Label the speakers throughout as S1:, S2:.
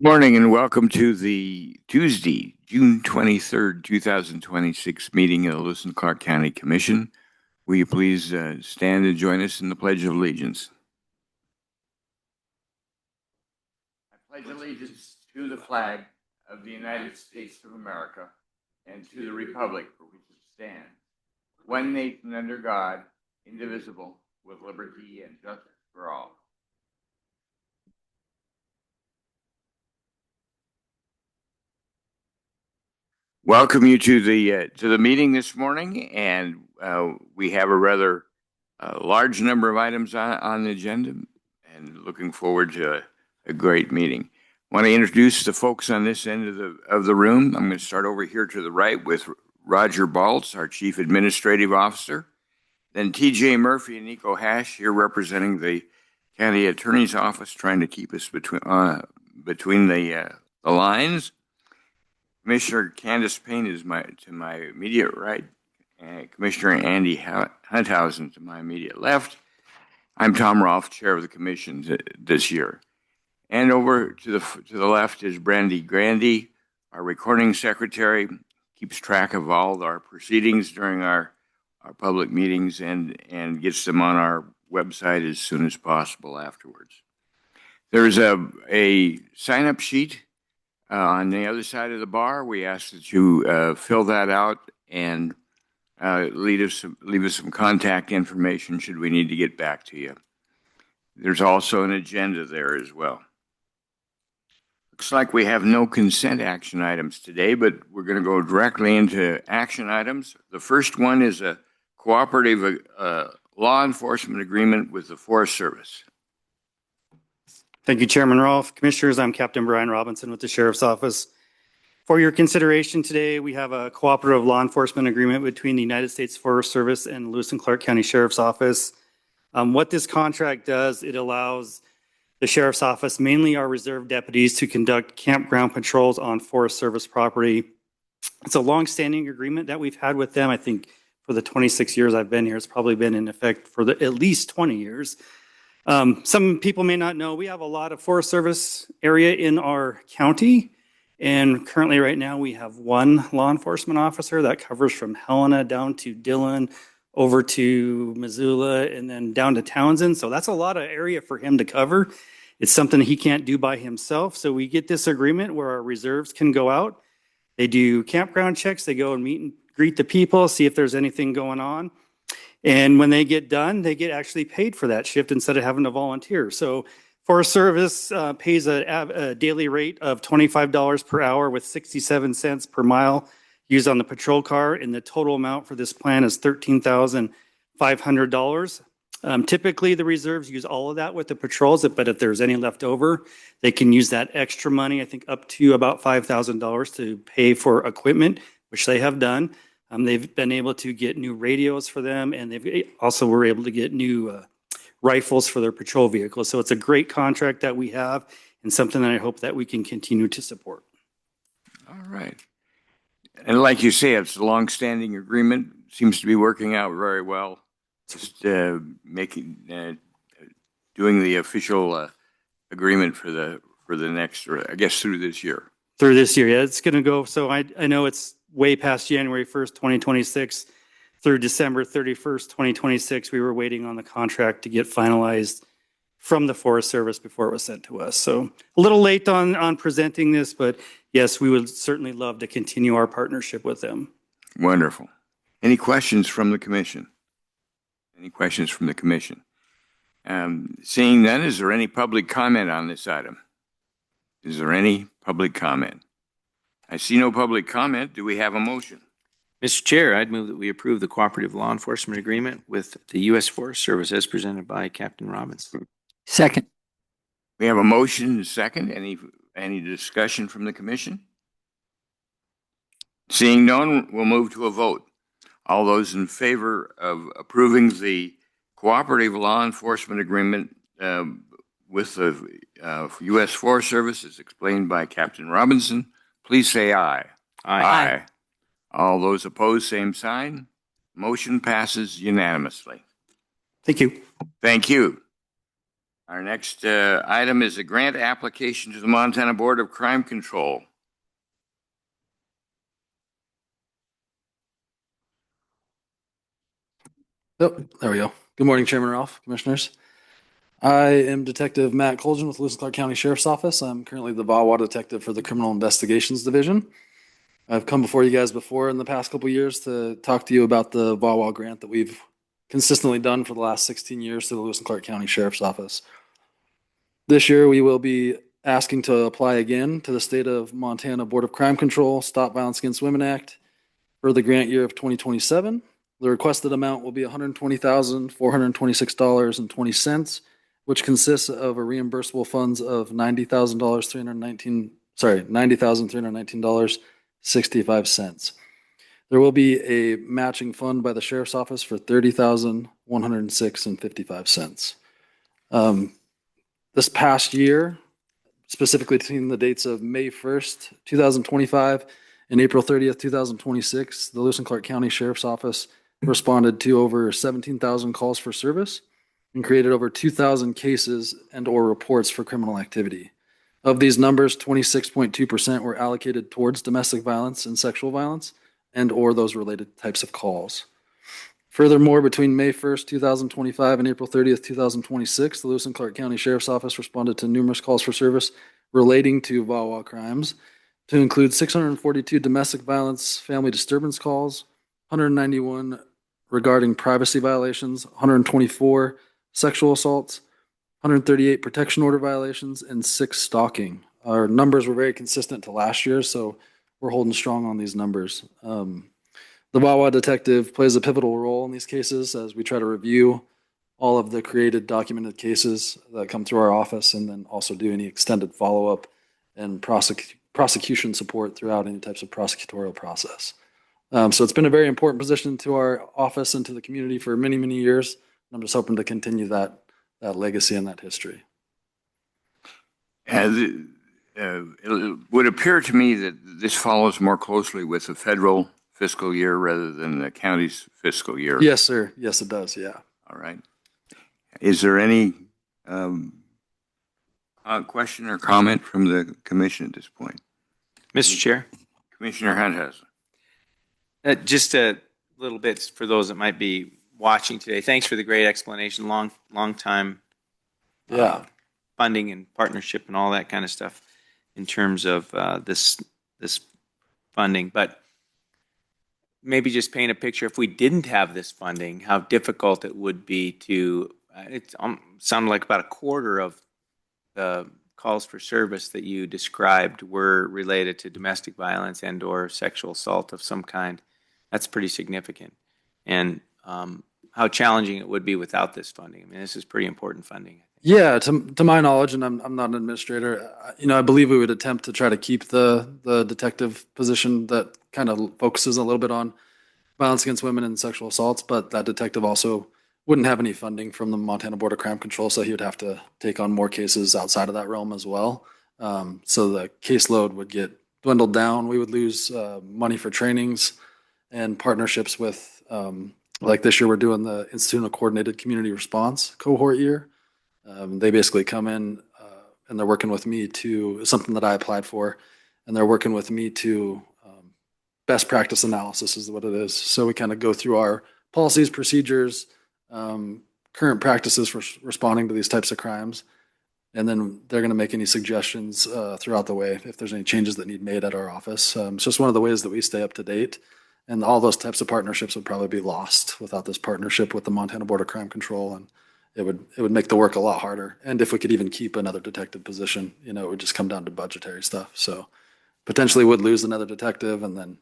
S1: Morning and welcome to the Tuesday, June 23rd, 2026 meeting of the Lewis and Clark County Commission. Will you please stand and join us in the Pledge of Allegiance? I pledge allegiance to the flag of the United States of America and to the republic for which it stands, one nation under God, indivisible, with liberty and justice for all. Welcome you to the meeting this morning, and we have a rather large number of items on the agenda, and looking forward to a great meeting. I want to introduce the folks on this end of the room. I'm going to start over here to the right with Roger Baltz, our Chief Administrative Officer, then T.J. Murphy and Nico Hash here representing the County Attorney's Office, trying to keep us between the lines. Commissioner Candace Payne is to my immediate right, and Commissioner Andy Hunthausen to my immediate left. I'm Tom Rolfe, Chair of the Commission this year. And over to the left is Brandy Grandy, our Recording Secretary, keeps track of all our proceedings during our public meetings and gets them on our website as soon as possible afterwards. There's a sign-up sheet on the other side of the bar. We ask that you fill that out and leave us some contact information should we need to get back to you. There's also an agenda there as well. Looks like we have no consent action items today, but we're going to go directly into action items. The first one is a cooperative law enforcement agreement with the Forest Service.
S2: Thank you, Chairman Rolfe. Commissioners, I'm Captain Brian Robinson with the Sheriff's Office. For your consideration today, we have a cooperative law enforcement agreement between the United States Forest Service and Lewis and Clark County Sheriff's Office. What this contract does, it allows the Sheriff's Office, mainly our reserve deputies, to conduct campground patrols on Forest Service property. It's a long-standing agreement that we've had with them. I think for the 26 years I've been here, it's probably been in effect for at least 20 years. Some people may not know we have a lot of Forest Service area in our county, and currently right now we have one law enforcement officer that covers from Helena down to Dillon, over to Missoula, and then down to Townsend. So that's a lot of area for him to cover. It's something he can't do by himself. So we get this agreement where our reserves can go out. They do campground checks. They go and meet and greet the people, see if there's anything going on. And when they get done, they get actually paid for that shift instead of having to volunteer. So Forest Service pays a daily rate of $25 per hour with 67 cents per mile used on the patrol car. And the total amount for this plan is $13,500. Typically, the reserves use all of that with the patrols, but if there's any left over, they can use that extra money, I think up to about $5,000 to pay for equipment, which they have done. They've been able to get new radios for them, and they've also were able to get new rifles for their patrol vehicles. So it's a great contract that we have and something that I hope that we can continue to support.
S1: All right. And like you say, it's a long-standing agreement. Seems to be working out very well. Just doing the official agreement for the next, or I guess through this year.
S2: Through this year, yeah, it's going to go. So I know it's way past January 1st, 2026 through December 31st, 2026. We were waiting on the contract to get finalized from the Forest Service before it was sent to us. So a little late on presenting this, but yes, we would certainly love to continue our partnership with them.
S1: Wonderful. Any questions from the Commission? Any questions from the Commission? Seeing none, is there any public comment on this item? Is there any public comment? I see no public comment. Do we have a motion?
S3: Mr. Chair, I'd move that we approve the cooperative law enforcement agreement with the U.S. Forest Service as presented by Captain Robinson.
S4: Second.
S1: We have a motion and a second. Any discussion from the Commission? Seeing none, we'll move to a vote. All those in favor of approving the cooperative law enforcement agreement with the U.S. Forest Service as explained by Captain Robinson, please say aye.
S3: Aye.
S1: All those opposed, same sign. Motion passes unanimously.
S2: Thank you.
S1: Thank you. Our next item is a grant application to the Montana Board of Crime Control.
S4: Oh, there we go. Good morning, Chairman Ralph, Commissioners. I am Detective Matt Colgan with Lewis and Clark County Sheriff's Office. I'm currently the VAWA detective for the Criminal Investigations Division. I've come before you guys before in the past couple of years to talk to you about the VAWA grant that we've consistently done for the last 16 years to the Lewis and Clark County Sheriff's Office. This year, we will be asking to apply again to the State of Montana Board of Crime Control Stop Violence Against Women Act for the grant year of 2027. The requested amount will be $120,426.20, which consists of a reimbursable funds of $90,319.65. There will be a matching fund by the Sheriff's Office for $30,106.55. This past year, specifically between the dates of May 1st, 2025 and April 30th, 2026, the Lewis and Clark County Sheriff's Office responded to over 17,000 calls for service and created over 2,000 cases and or reports for criminal activity. Of these numbers, 26.2% were allocated towards domestic violence and sexual violence and or those related types of calls. Furthermore, between May 1st, 2025 and April 30th, 2026, the Lewis and Clark County Sheriff's Office responded to numerous calls for service relating to VAWA crimes, to include 642 domestic violence family disturbance calls, 191 regarding privacy violations, 124 sexual assaults, 138 protection order violations, and 6 stalking. Our numbers were very consistent to last year, so we're holding strong on these numbers. The VAWA detective plays a pivotal role in these cases as we try to review all of the created documented cases that come through our office and then also do any extended follow-up and prosecution support throughout any types of prosecutorial process. So it's been a very important position to our office and to the community for many, many years. I'm just hoping to continue that legacy and that history.
S1: It would appear to me that this follows more closely with the federal fiscal year rather than the county's fiscal year.
S4: Yes, sir. Yes, it does. Yeah.
S1: All right. Is there any question or comment from the commission at this point?
S3: Mr. Chair?
S1: Commissioner Hunt has.
S3: Just a little bit for those that might be watching today. Thanks for the great explanation. Long time funding and partnership and all that kind of stuff in terms of this funding. But maybe just paint a picture, if we didn't have this funding, how difficult it would be to, it sounded like about a quarter of the calls for service that you described were related to domestic violence and or sexual assault of some kind. That's pretty significant. And how challenging it would be without this funding. I mean, this is pretty important funding.
S4: Yeah, to my knowledge, and I'm not an administrator, I believe we would attempt to try to keep the detective position that kind of focuses a little bit on violence against women and sexual assaults, but that detective also wouldn't have any funding from the Montana Board of Crime Control, so he would have to take on more cases outside of that realm as well. So the caseload would get dwindled down. We would lose money for trainings and partnerships with, like this year, we're doing the Institute of Coordinated Community Response cohort year. They basically come in and they're working with me to something that I applied for, and they're working with me to best practice analysis is what it is. So we kind of go through our policies, procedures, current practices for responding to these types of crimes, and then they're going to make any suggestions throughout the way if there's any changes that need made at our office. It's just one of the ways that we stay up to date. And all those types of partnerships would probably be lost without this partnership with the Montana Board of Crime Control, and it would make the work a lot harder. And if we could even keep another detective position, it would just come down to budgetary stuff. So potentially would lose another detective and then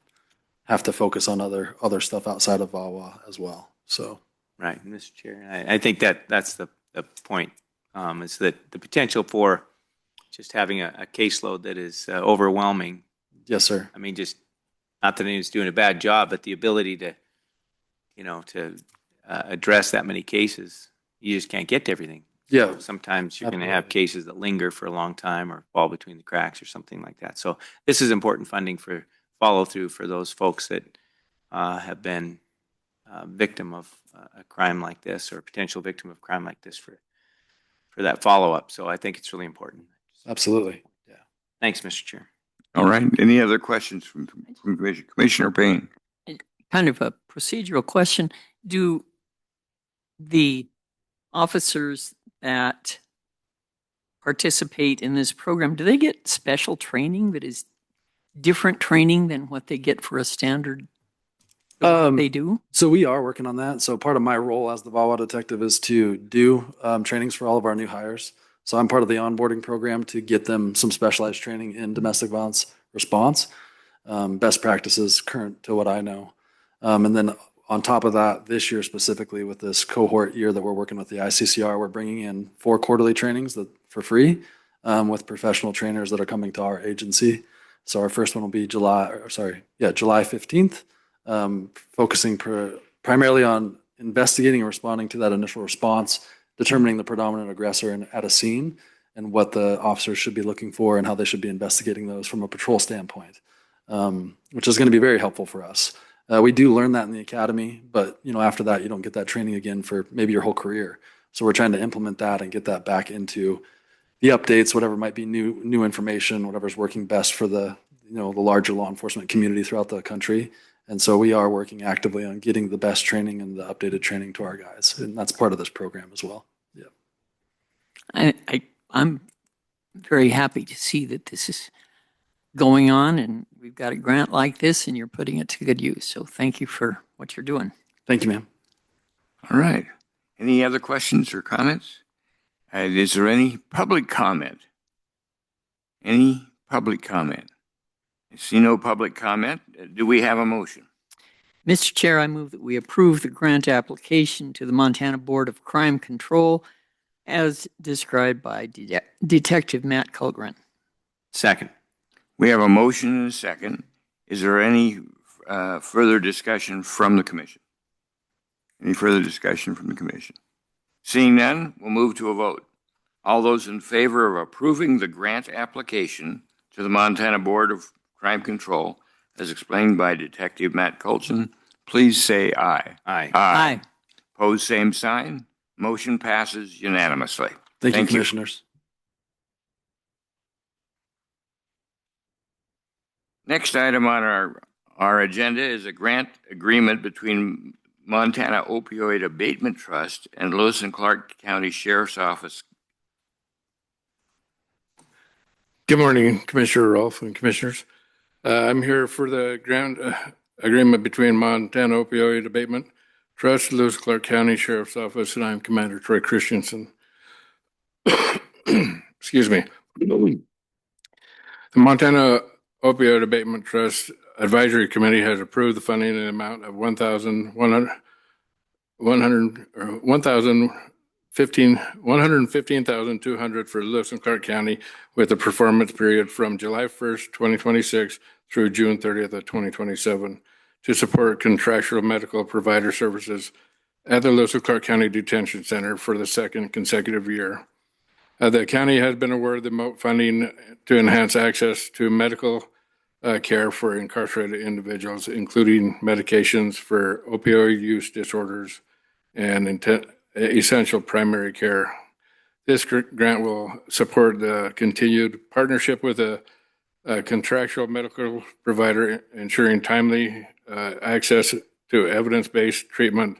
S4: have to focus on other stuff outside of VAWA as well. So
S3: right, Mr. Chair, I think that's the point, is that the potential for just having a caseload that is overwhelming.
S4: Yes, sir.
S3: I mean, just not that anyone's doing a bad job, but the ability to, to address that many cases, you just can't get to everything.
S4: Yeah.
S3: So sometimes you're going to have cases that linger for a long time or fall between the cracks or something like that. So this is important funding for follow through for those folks that have been victim of a crime like this or a potential victim of crime like this for for that follow-up. So I think it's really important.
S4: Absolutely. Yeah.
S3: Thanks, Mr. Chair.
S1: All right. Any other questions from Commissioner Payne?
S5: Kind of a procedural question. Do the officers that participate in this program, do they get special training that is different training than what they get for a standard they do?
S4: So we are working on that. So part of my role as the VAWA detective is to do trainings for all of our new hires. So I'm part of the onboarding program to get them some specialized training in domestic violence response, best practices current to what I know. And then on top of that, this year specifically with this cohort year that we're working with the ICCR, we're bringing in 4 quarterly trainings for free with professional trainers that are coming to our agency. So our first one will be July 15th, focusing primarily on investigating and responding to that initial response, determining the predominant aggressor at a scene and what the officers should be looking for and how they should be investigating those from a patrol standpoint, which is going to be very helpful for us. We do learn that in the academy, but after that, you don't get that training again for maybe your whole career. So we're trying to implement that and get that back into the updates, whatever might be new information, whatever's working best for the larger law enforcement community throughout the country. And so we are working actively on getting the best training and the updated training to our guys, and that's part of this program as well. Yeah.
S5: I'm very happy to see that this is going on and we've got a grant like this and you're putting it to good use. So thank you for what you're doing.
S4: Thank you, ma'am.
S1: All right. Any other questions or comments? Is there any public comment? Any public comment? I see no public comment. Do we have a motion?
S5: Mr. Chair, I move that we approve the grant application to the Montana Board of Crime Control as described by Detective Matt Culgren.
S3: Second.
S1: We have a motion and a second. Is there any further discussion from the commission? Any further discussion from the commission? Seeing none, we'll move to a vote. All those in favor of approving the grant application to the Montana Board of Crime Control, as explained by Detective Matt Colson, please say aye.
S3: Aye.
S5: Aye.
S1: Pose same sign. Motion passes unanimously.
S4: Thank you, commissioners.
S1: Next item on our agenda is a grant agreement between Montana Opioid Abatement Trust and Lewis and Clark County Sheriff's Office.
S6: Good morning, Commissioner Rolfe and Commissioners. I'm here for the grant agreement between Montana Opioid Abatement Trust, Lewis and Clark County Sheriff's Office, and I'm Commander Troy Christensen. Excuse me. The Montana Opioid Abatement Trust Advisory Committee has approved the funding in an amount of $115,200 for Lewis and Clark County with a performance period from July 1st, 2026 through June 30th of 2027 to support contractual medical provider services at the Lewis and Clark County Detention Center for the second consecutive year. The county has been awarded the MOPE funding to enhance access to medical care for incarcerated individuals, including medications for opioid use disorders and essential primary care. This grant will support the continued partnership with a contractual medical provider, ensuring timely access to evidence-based treatment,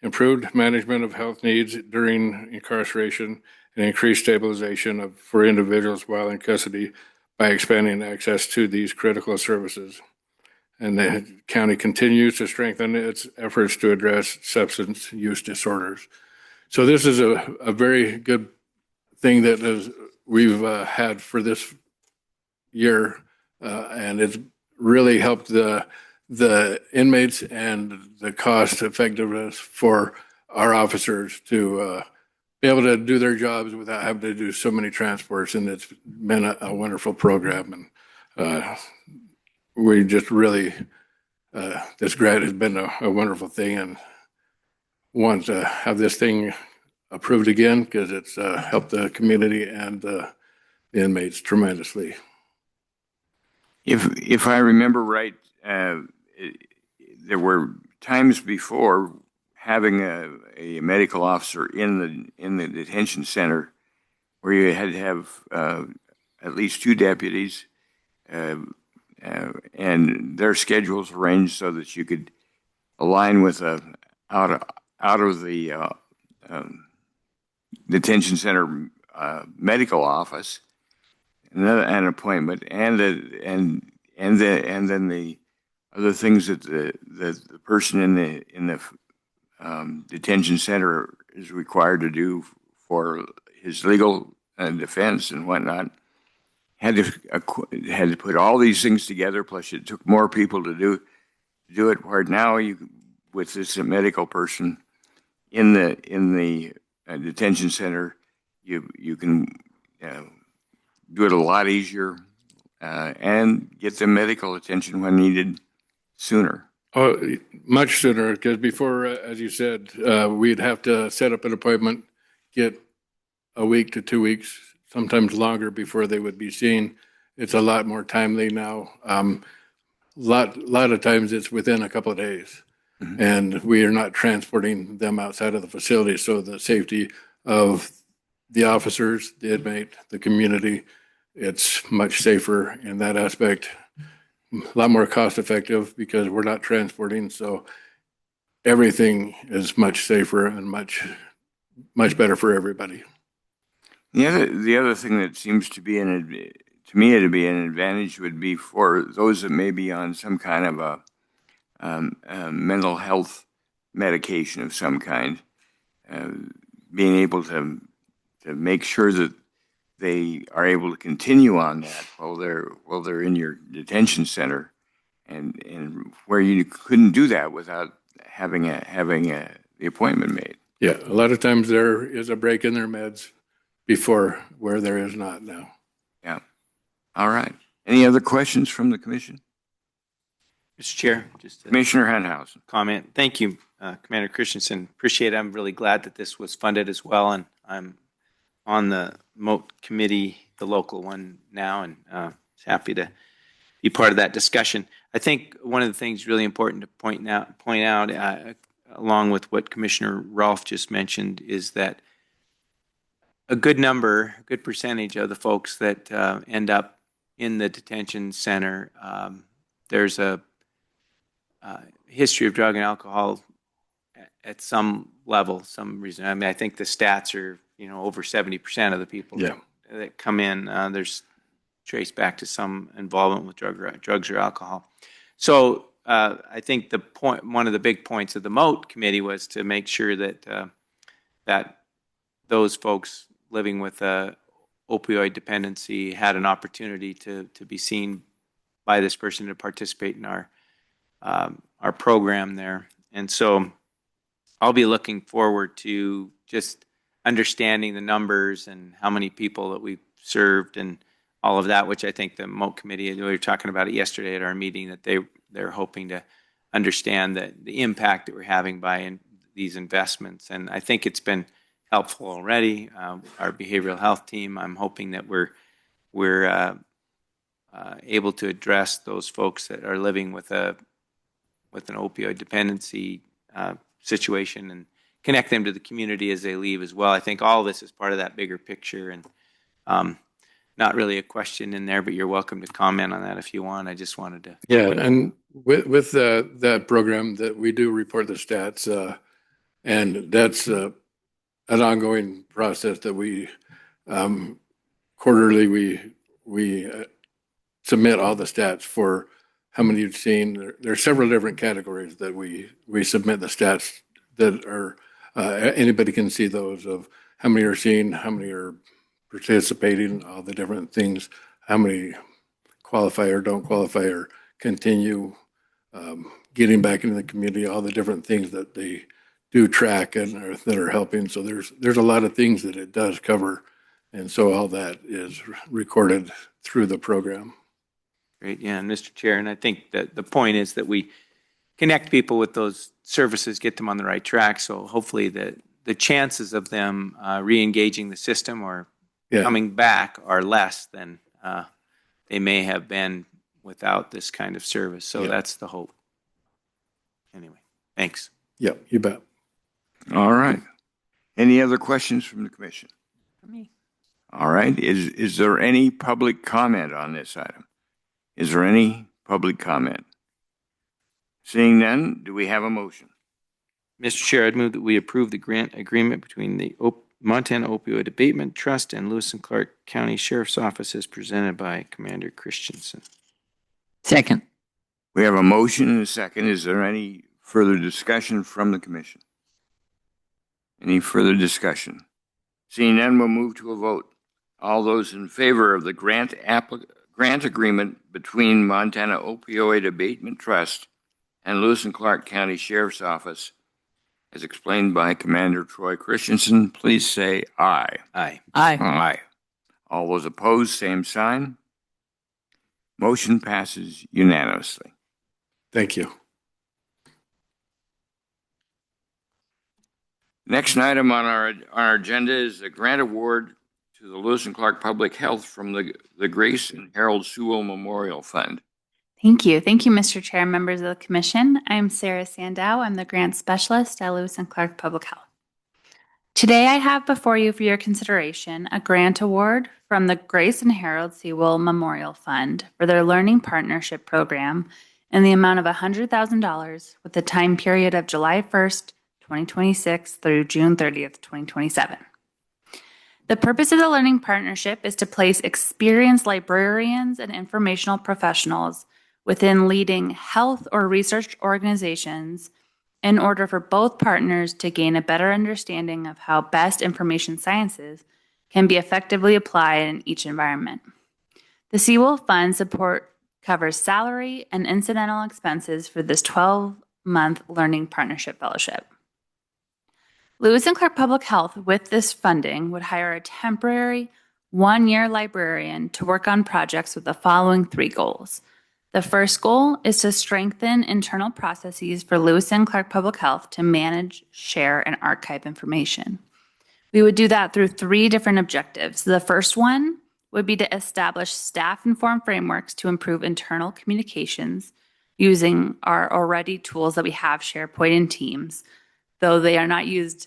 S6: improved management of health needs during incarceration, and increased stabilization for individuals while in custody by expanding access to these critical services. And the county continues to strengthen its efforts to address substance use disorders. So this is a very good thing that we've had for this year, and it's really helped the inmates and the cost effectiveness for our officers to be able to do their jobs without having to do so many transports. And it's been a wonderful program. And we just really, this grant has been a wonderful thing, and want to have this thing approved again because it's helped the community and the inmates tremendously.
S1: If I remember right, there were times before having a medical officer in the detention center where you had to have at least 2 deputies, and their schedules arranged so that you could align with out of the detention center medical office, an appointment, and then the other things that the person in the detention center is required to do for his legal defense and whatnot. Had to put all these things together. Plus, it took more people to do it. Where now you, with this medical person in the detention center, you can do it a lot easier and get the medical attention when needed sooner.
S6: Oh, much sooner, because before, as you said, we'd have to set up an appointment, get a week to 2 weeks, sometimes longer before they would be seen. It's a lot more timely now. Lot of times it's within a couple of days, and we are not transporting them outside of the facility. So the safety of the officers, the inmate, the community, it's much safer in that aspect. A lot more cost effective because we're not transporting. So everything is much safer and much better for everybody.
S1: The other thing that seems to be to me to be an advantage would be for those that may be on some kind of a mental health medication of some kind, being able to make sure that they are able to continue on that while they're in your detention center, and where you couldn't do that without having the appointment made.
S6: Yeah, a lot of times there is a break in their meds before where there is not now.
S1: Yeah. All right. Any other questions from the commission?
S3: Mr. Chair, just a
S1: Commissioner Henhausen.
S3: comment. Thank you, Commander Christensen. Appreciate it. I'm really glad that this was funded as well, and I'm on the MOAT committee, the local one now, and happy to be part of that discussion. I think one of the things really important to point out, along with what Commissioner Rolfe just mentioned, is that a good percentage of the folks that end up in the detention center, there's a history of drug and alcohol at some level, some reason. I mean, I think the stats are, over 70% of the people that come in, there's traced back to some involvement with drugs or alcohol. So I think one of the big points of the MOAT committee was to make sure that that those folks living with opioid dependency had an opportunity to be seen by this person to participate in our program there. And so I'll be looking forward to just understanding the numbers and how many people that we've served and all of that, which I think the MOAT committee, we were talking about it yesterday at our meeting, that they're hoping to understand the impact that we're having by these investments. And I think it's been helpful already. Our behavioral health team, I'm hoping that we're able to address those folks that are living with an opioid dependency situation and connect them to the community as they leave as well. I think all of this is part of that bigger picture, and not really a question in there, but you're welcome to comment on that if you want. I just wanted to.
S6: Yeah, and with that program that we do report the stats, and that's an ongoing process that we quarterly we submit all the stats for how many you've seen. There are several different categories that we submit the stats that are anybody can see those of how many are seen, how many are participating, all the different things, how many qualify or don't qualify or continue getting back into the community, all the different things that they do track and that are helping. So there's a lot of things that it does cover, and so all that is recorded through the program.
S3: Great, yeah, and Mr. Chair, and I think that the point is that we connect people with those services, get them on the right track. So hopefully the chances of them re-engaging the system or coming back are less than they may have been without this kind of service. So that's the hope. Anyway, thanks.
S6: Yeah, you bet.
S1: All right. Any other questions from the commission?
S5: For me.
S1: All right. Is there any public comment on this item? Is there any public comment? Seeing none, do we have a motion?
S3: Mr. Chair, I'd move that we approve the grant agreement between the Montana Opioid Abatement Trust and Lewis and Clark County Sheriff's Office as presented by Commander Christensen.
S5: Second.
S1: We have a motion and a second. Is there any further discussion from the commission? Any further discussion? Seeing none, we'll move to a vote. All those in favor of the grant agreement between Montana Opioid Abatement Trust and Lewis and Clark County Sheriff's Office, as explained by Commander Troy Christensen, please say aye.
S3: Aye.
S5: Aye.
S1: Aye. All those opposed, same sign. Motion passes unanimously.
S6: Thank you.
S1: Next item on our agenda is a grant award to the Lewis and Clark Public Health from the Grace and Harold Sewell Memorial Fund.
S7: Thank you. Thank you, Mr. Chair, members of the Commission. I'm Sarah Sandow. I'm the Grant Specialist at Lewis and Clark Public Health. Today, I have before you for your consideration a grant award from the Grace and Harold Sewell Memorial Fund for their Learning Partnership Program in the amount of $100,000 with the time period of July 1st, 2026 through June 30th, 2027. The purpose of the Learning Partnership is to place experienced librarians and informational professionals within leading health or research organizations in order for both partners to gain a better understanding of how best information sciences can be effectively applied in each environment. The Sewell Fund support covers salary and incidental expenses for this 12-month Learning Partnership Fellowship. Lewis and Clark Public Health, with this funding, would hire a temporary one-year librarian to work on projects with the following three goals. The first goal is to strengthen internal processes for Lewis and Clark Public Health to manage, share, and archive information. We would do that through three different objectives. The first one would be to establish staff-informed frameworks to improve internal communications using our already tools that we have, SharePoint and Teams, though they are not used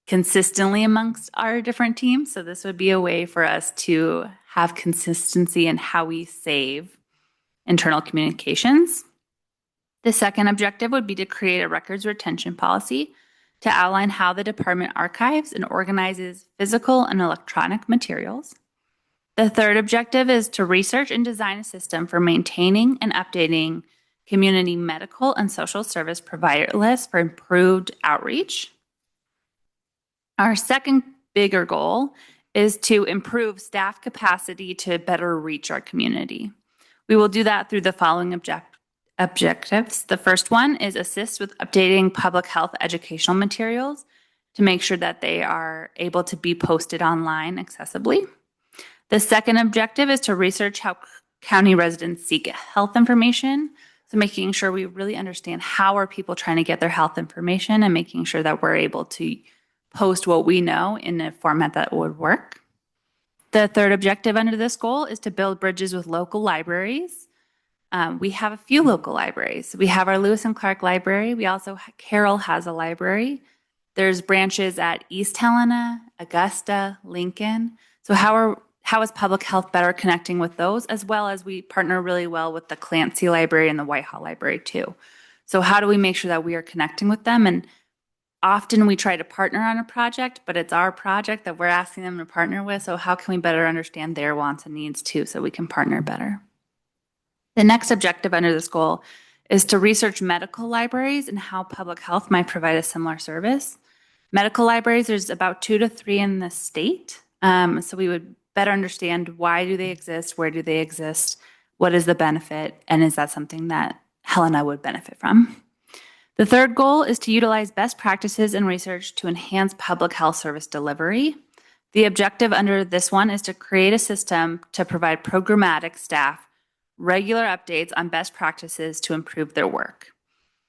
S7: consistently amongst our different teams. So this would be a way for us to have consistency in how we save internal communications. The second objective would be to create a records retention policy to outline how the department archives and organizes physical and electronic materials. The third objective is to research and design a system for maintaining and updating community medical and social service provider lists for improved outreach. Our second bigger goal is to improve staff capacity to better reach our community. We will do that through the following objectives. The first one is assist with updating public health educational materials to make sure that they are able to be posted online accessibly. The second objective is to research how county residents seek health information. So making sure we really understand how are people trying to get their health information and making sure that we're able to post what we know in a format that would work. The third objective under this goal is to build bridges with local libraries. We have a few local libraries. We have our Lewis and Clark Library. We also, Carroll has a library. There's branches at East Helena, Augusta, Lincoln. So how is public health better connecting with those, as well as we partner really well with the Clancy Library and the Whitehall Library too. So how do we make sure that we are connecting with them? And often we try to partner on a project, but it's our project that we're asking them to partner with. So how can we better understand their wants and needs too, so we can partner better? The next objective under this goal is to research medical libraries and how public health might provide a similar service. Medical libraries, there's about 2 to 3 in the state. So we would better understand why do they exist, where do they exist, what is the benefit, and is that something that Helena would benefit from? The third goal is to utilize best practices and research to enhance public health service delivery. The objective under this one is to create a system to provide programmatic staff regular updates on best practices to improve their work.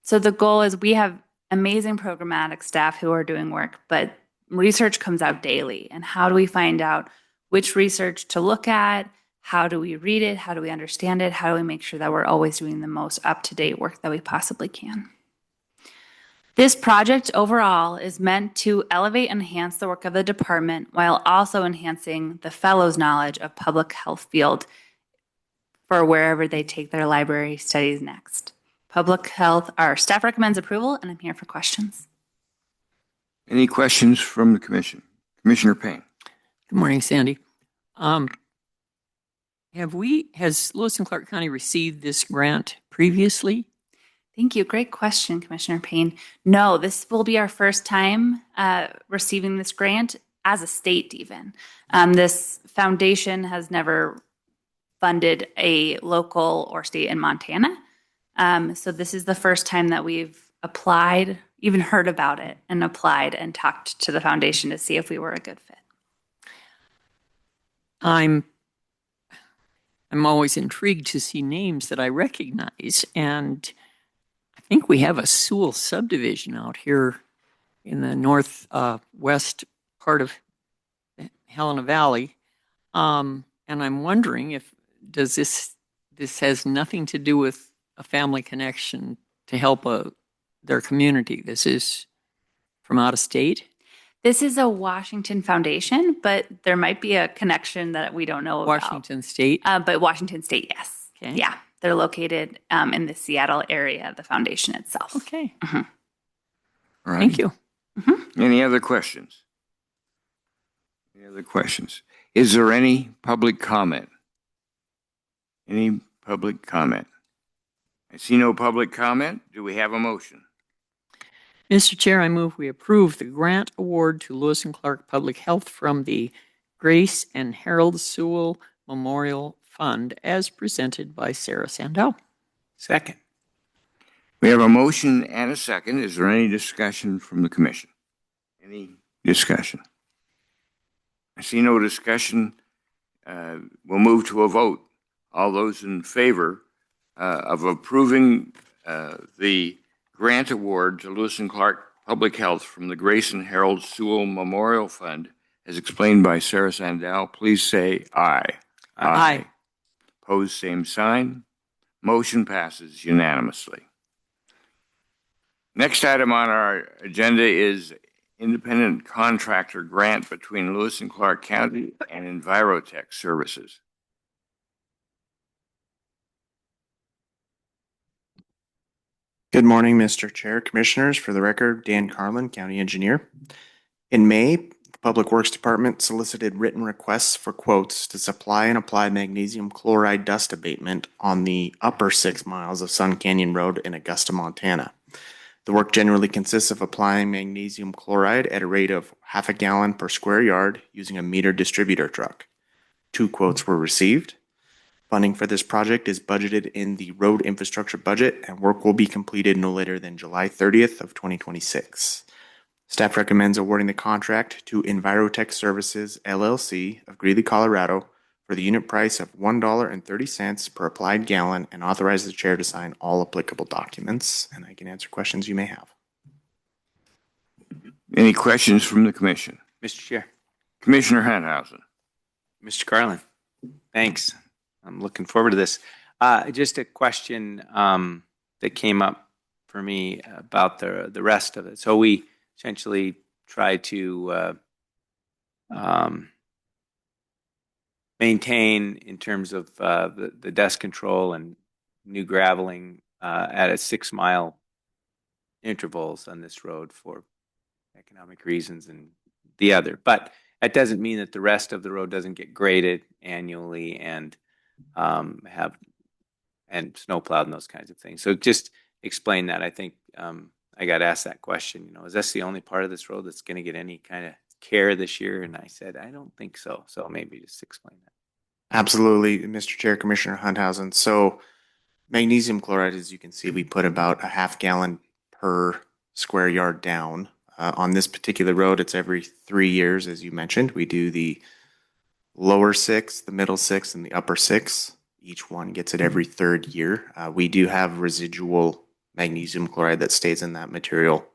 S7: So the goal is we have amazing programmatic staff who are doing work, but research comes out daily. And how do we find out which research to look at? How do we read it? How do we understand it? How do we make sure that we're always doing the most up-to-date work that we possibly can? This project overall is meant to elevate and enhance the work of the department while also enhancing the fellows' knowledge of public health field for wherever they take their library studies next. Public health, our staff recommends approval, and I'm here for questions.
S1: Any questions from the commission? Commissioner Payne.
S5: Good morning, Sandy. Has Lewis and Clark County received this grant previously?
S7: Thank you. Great question, Commissioner Payne. No, this will be our first time receiving this grant as a state even. This foundation has never funded a local or state in Montana. So this is the first time that we've applied, even heard about it and applied and talked to the foundation to see if we were a good fit.
S5: I'm always intrigued to see names that I recognize, and I think we have a Sewell subdivision out here in the northwest part of Helena Valley, and I'm wondering if this has nothing to do with a family connection to help their community. This is from out of state.
S7: This is a Washington foundation, but there might be a connection that we don't know about.
S5: Washington State?
S7: But Washington State, yes.
S5: Okay.
S7: Yeah, they're located in the Seattle area, the foundation itself.
S5: Okay.
S7: Mm-hmm.
S1: All right.
S5: Thank you.
S7: Mm-hmm.
S1: Any other questions? Any other questions? Is there any public comment? Any public comment? I see no public comment. Do we have a motion?
S5: Mr. Chair, I move we approve the grant award to Lewis and Clark Public Health from the Grace and Harold Sewell Memorial Fund as presented by Sarah Sandow.
S3: Second.
S1: We have a motion and a second. Is there any discussion from the commission? Any discussion? I see no discussion. We'll move to a vote. All those in favor of approving the grant award to Lewis and Clark Public Health from the Grace and Harold Sewell Memorial Fund, as explained by Sarah Sandow, please say aye.
S5: Aye.
S1: Opposed, same sign. Motion passes unanimously. Next item on our agenda is independent contractor grant between Lewis and Clark County and Envirotech Services.
S8: Good morning, Mr. Chair, Commissioners. For the record, Dan Carlin, County Engineer. In May, the Public Works Department solicited written requests for quotes to supply and apply magnesium chloride dust abatement on the upper 6 miles of Sun Canyon Road in Augusta, Montana. The work generally consists of applying magnesium chloride at a rate of half a gallon per square yard using a meter distributor truck. 2 quotes were received. Funding for this project is budgeted in the road infrastructure budget, and work will be completed no later than July 30th of 2026. Staff recommends awarding the contract to Envirotech Services, LLC of Greeley, Colorado for the unit price of $1.30 per applied gallon and authorize the chair to sign all applicable documents. And I can answer questions you may have.
S1: Any questions from the commission?
S3: Mr. Chair.
S1: Commissioner Hanhausen.
S3: Mr. Carlin, thanks. I'm looking forward to this. Just a question that came up for me about the rest of it. So we essentially try to maintain in terms of the dust control and new graveling at a 6 mile intervals on this road for economic reasons and the other. But that doesn't mean that the rest of the road doesn't get graded annually and snowplowed and those kinds of things. So just explain that. I think I got asked that question, is this the only part of this road that's going to get any kind of care this year? And I said, I don't think so. So maybe just explain that.
S8: Absolutely, Mr. Chair, Commissioner Hunthausen. So magnesium chloride, as you can see, we put about a half gallon per square yard down. On this particular road, it's every 3 years, as you mentioned. We do the lower 6, the middle 6, and the upper 6. Each one gets it every 3rd year. We do have residual magnesium chloride that stays in that material.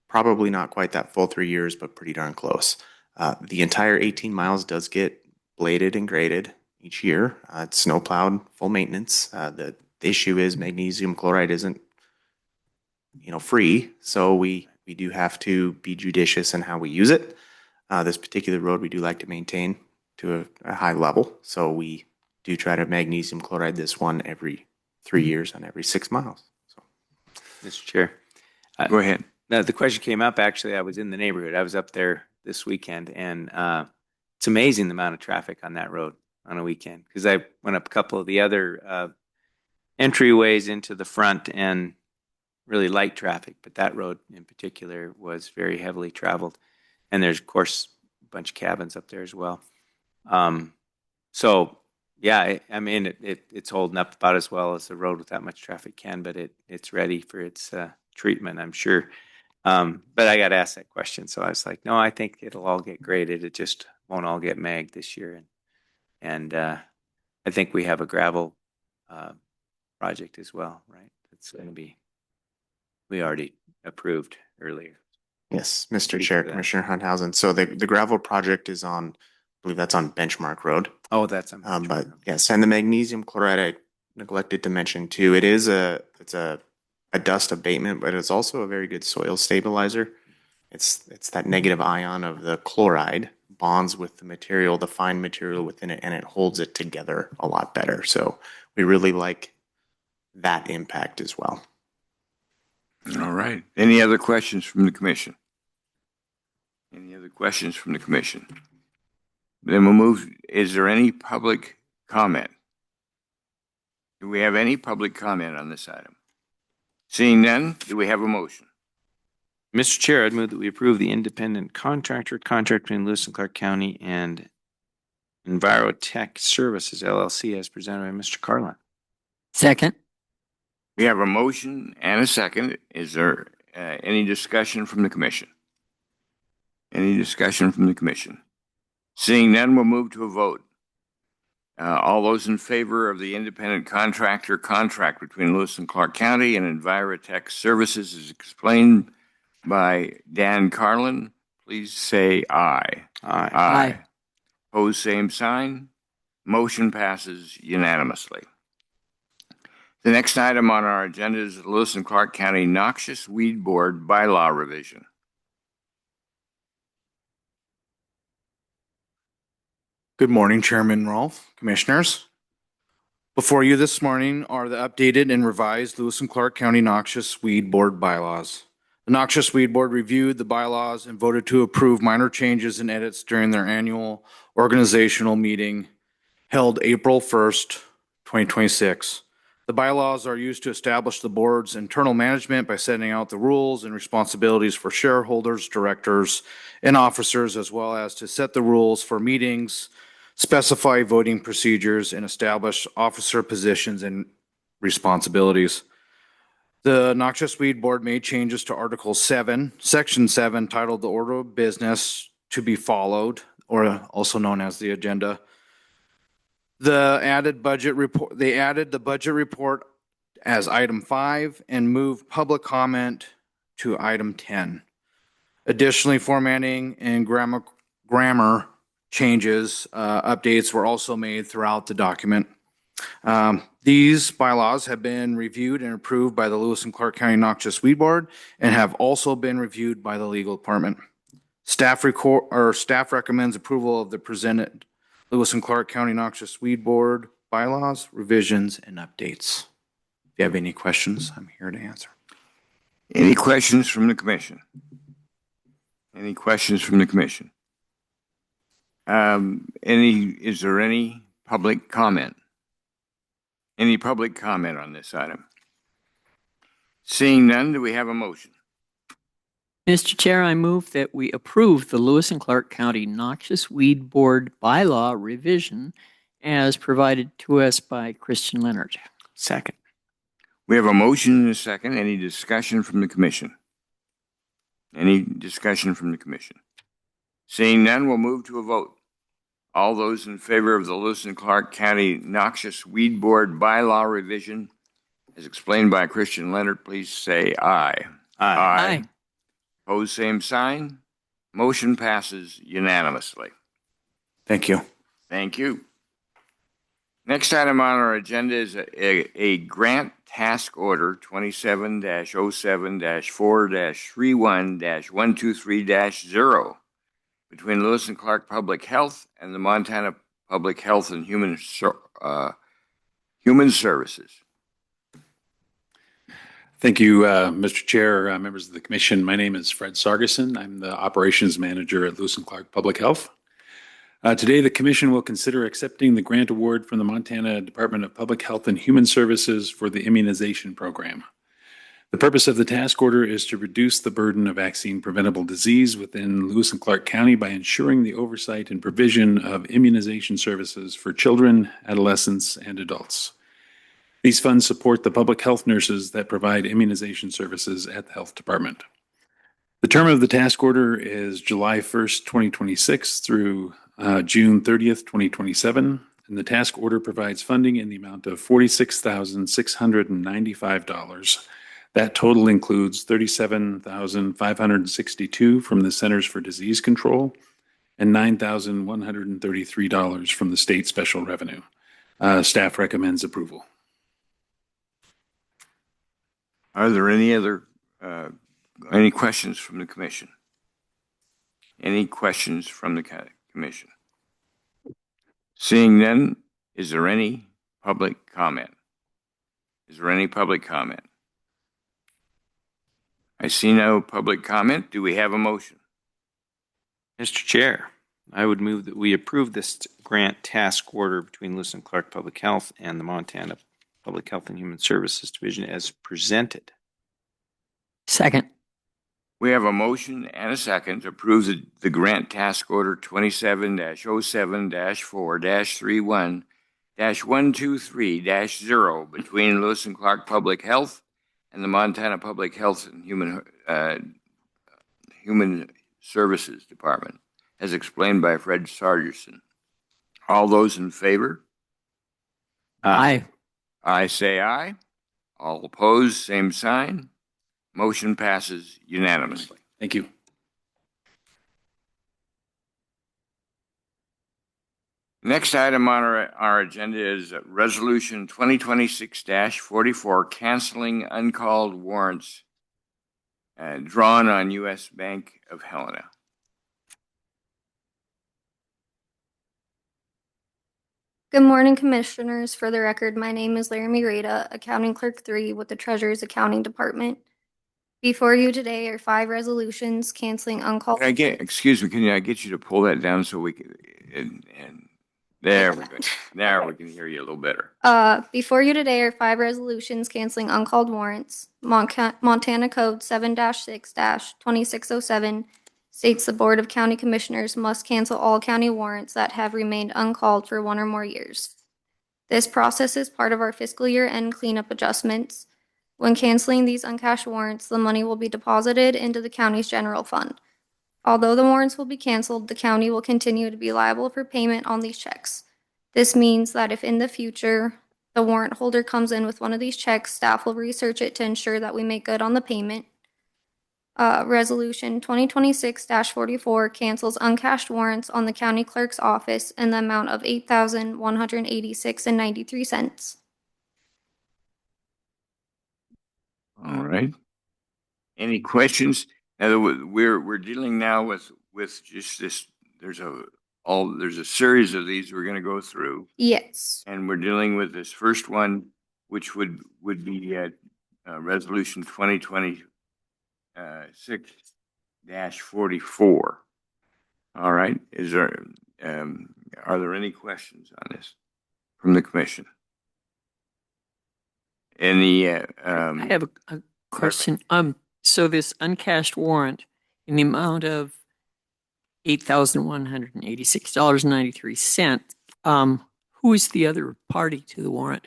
S8: Probably not quite that full 3 years, but pretty darn close. The entire 18 miles does get bladed and graded each year. It's snowplowed, full maintenance. The issue is magnesium chloride isn't free. So we do have to be judicious in how we use it. This particular road, we do like to maintain to a high level. So we do try to magnesium chloride this one every 3 years on every 6 miles. So,
S3: Mr. Chair.
S1: Go ahead.
S3: Now, the question came up, actually, I was in the neighborhood. I was up there this weekend, and it's amazing the amount of traffic on that road on a weekend, because I went up a couple of the other entryways into the front and really light traffic, but that road in particular was very heavily traveled. And there's, of course, a bunch of cabins up there as well. So, yeah, I mean, it's holding up about as well as the road with that much traffic can, but it's ready for its treatment, I'm sure. But I got asked that question, so I was like, no, I think it'll all get graded. It just won't all get magged this year. And I think we have a gravel project as well, right? It's going to be, we already approved earlier.
S8: yes, Mr.
S3: Thank you
S8: Chair,
S3: for that.
S8: Commissioner Hunthausen. So the gravel project is on, I believe that's on Benchmark Road.
S3: Oh, that's
S8: But yes, and the magnesium chloride I neglected to mention too. It's a dust abatement, but it's also a very good soil stabilizer. It's that negative ion of the chloride bonds with the material, the fine material within it, and it holds it together a lot better. So we really like that impact as well.
S1: All right. Any other questions from the commission? Any other questions from the commission? Then we'll move. Is there any public comment? Do we have any public comment on this item? Seeing none, do we have a motion?
S3: Mr. Chair, I'd move that we approve the independent contractor contract between Lewis and Clark County and Envirotech Services LLC as presented by Mr. Carlin.
S5: Second.
S1: We have a motion and a second. Is there any discussion from the commission? Any discussion from the commission? Seeing none, we'll move to a vote. All those in favor of the independent contractor contract between Lewis and Clark County and Envirotech Services as explained by Dan Carlin, please say aye.
S3: Aye.
S5: Aye.
S1: Opposed, same sign. Motion passes unanimously. The next item on our agenda is the Lewis and Clark County Noxious Weed Board bylaw revision.
S9: Good morning, Chairman Rolfe, Commissioners. Before you this morning are the updated and revised Lewis and Clark County Noxious Weed Board bylaws. The Noxious Weed Board reviewed the bylaws and voted to approve minor changes and edits during their annual organizational meeting held April 1st, 2026. The bylaws are used to establish the board's internal management by setting out the rules and responsibilities for shareholders, directors, and officers, as well as to set the rules for meetings, specify voting procedures, and establish officer positions and responsibilities. The Noxious Weed Board made changes to Article 7, Section 7, titled The Order of Business to be Followed, or also known as the agenda. They added the budget report as item 5 and moved public comment to item 10. Additionally, formatting and grammar changes, updates were also made throughout the document. These bylaws have been reviewed and approved by the Lewis and Clark County Noxious Weed Board and have also been reviewed by the legal department. Staff recommends approval of the presented Lewis and Clark County Noxious Weed Board bylaws, revisions, and updates. If you have any questions, I'm here to answer.
S1: Any questions from the commission? Any questions from the commission? Is there any public comment? Any public comment on this item? Seeing none, do we have a motion?
S5: Mr. Chair, I move that we approve the Lewis and Clark County Noxious Weed Board bylaw revision as provided to us by Christian Leonard.
S3: Second.
S1: We have a motion and a second. Any discussion from the commission? Any discussion from the commission? Seeing none, we'll move to a vote. All those in favor of the Lewis and Clark County Noxious Weed Board bylaw revision as explained by Christian Leonard, please say aye.
S5: Aye.
S1: Opposed, same sign. Motion passes unanimously.
S9: Thank you.
S1: Thank you. Next item on our agenda is a grant task order 27-07-4-31-123-0 between Lewis and Clark Public Health and the Montana Public Health and Human Services.
S10: Thank you, Mr. Chair, members of the commission. My name is Fred Sargison. I'm the operations manager at Lewis and Clark Public Health. Today, the commission will consider accepting the grant award from the Montana Department of Public Health and Human Services for the immunization program. The purpose of the task order is to reduce the burden of vaccine preventable disease within Lewis and Clark County by ensuring the oversight and provision of immunization services for children, adolescents, and adults. These funds support the public health nurses that provide immunization services at the health department. The term of the task order is July 1st, 2026 through June 30th, 2027, and the task order provides funding in the amount of $46,695. That total includes $37,562 from the Centers for Disease Control and $9,133 from the state special revenue. Staff recommends approval.
S1: Are there any questions from the commission? Any questions from the commission? Seeing none, is there any public comment? Is there any public comment? I see no public comment. Do we have a motion?
S3: Mr. Chair, I would move that we approve this grant task order between Lewis and Clark Public Health and the Montana Public Health and Human Services Division as presented.
S5: Second.
S1: We have a motion and a second to approve the grant task order 27-07-4-31-123-0 between Lewis and Clark Public Health and the Montana Public Health and Human Services Department, as explained by Fred Sargison. All those in favor?
S5: Aye.
S1: I say aye. All opposed, same sign. Motion passes unanimously.
S10: Thank you.
S1: Next item on our agenda is Resolution 2026-44, canceling uncalled warrants drawn on U.S. Bank of Helena.
S11: Good morning, Commissioners. For the record, my name is Laramie Rada, Accounting Clerk 3 with the Treasurer's Accounting Department. Before you today are 5 resolutions canceling uncalled.
S1: Excuse me, can I get you to pull that down so we can, and there we go. Now we can hear you a little better.
S11: Before you today are 5 resolutions canceling uncalled warrants. Montana Code 7-6-2607 states the Board of County Commissioners must cancel all county warrants that have remained uncalled for 1 or more years. This process is part of our fiscal year end cleanup adjustments. When canceling these uncashed warrants, the money will be deposited into the county's general fund. Although the warrants will be canceled, the county will continue to be liable for payment on these checks. This means that if in the future the warrant holder comes in with one of these checks, staff will research it to ensure that we make good on the payment. Resolution 2026-44 cancels uncashed warrants on the county clerk's office in the amount of $8,186.93.
S1: All right. Any questions? Now we're dealing now with just this. There's a series of these we're going to go through.
S11: Yes.
S1: And we're dealing with this first one, which would be Resolution 2026-44. All right. Are there any questions on this from the commission? I
S5: have a question. So this uncashed warrant in the amount of $8,186.93. Who is the other party to the warrant?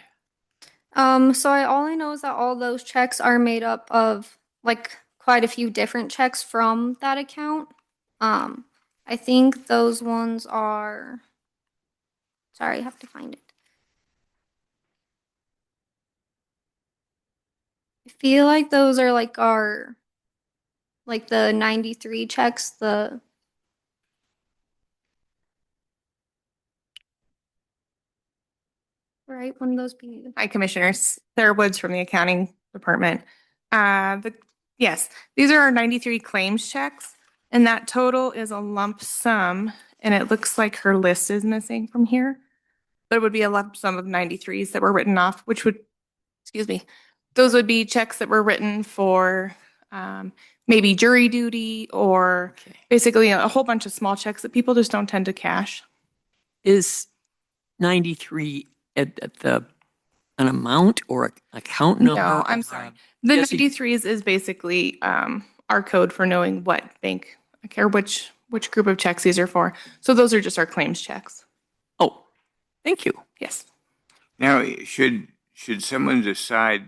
S11: So all I know is that all those checks are made up of like quite a few different checks from that account. I think those ones are. Sorry, I have to find it. I feel like those are like the 93 checks, Right, wouldn't those be?
S12: Hi, Commissioners. Sarah Woods from the Accounting Department. Yes, these are our 93 claims checks, and that total is a lump sum, and it looks like her list is missing from here. But it would be a lump sum of 93s that were written off, which would, excuse me, those would be checks that were written for maybe jury duty or basically a whole bunch of small checks that people just don't tend to cash.
S5: Is 93 at an amount or an account number?
S12: No, I'm sorry. The
S5: yes,
S12: 93s is basically our code for knowing what bank or which group of checks these are for. So those are just our claims checks.
S5: Oh, thank you.
S12: Yes.
S1: Now, should someone decide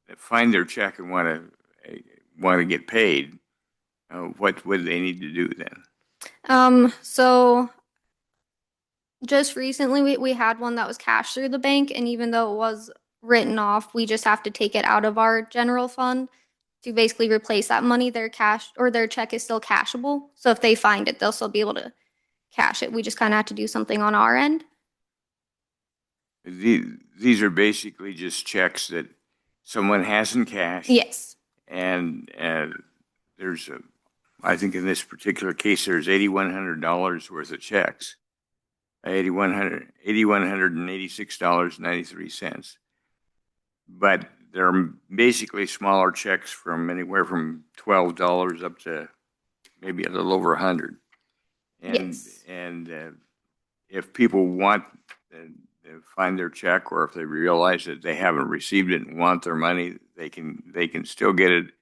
S1: to find their check and want to get paid, what would they need to do then?
S11: So just recently we had one that was cashed through the bank, and even though it was written off, we just have to take it out of our general fund to basically replace that money. Their cash or their check is still cashable. So if they find it, they'll still be able to cash it. We just kind of have to do something on our end.
S1: These are basically just checks that someone hasn't cashed.
S11: Yes.
S1: And there's I think in this particular case, there's $8,100 worth of checks. $8,186.93. But they're basically smaller checks from anywhere from $12 up to maybe a little over $100. And,
S11: Yes.
S1: And if people want to find their check, or if they realize that they haven't received it and want their money, they can still get it.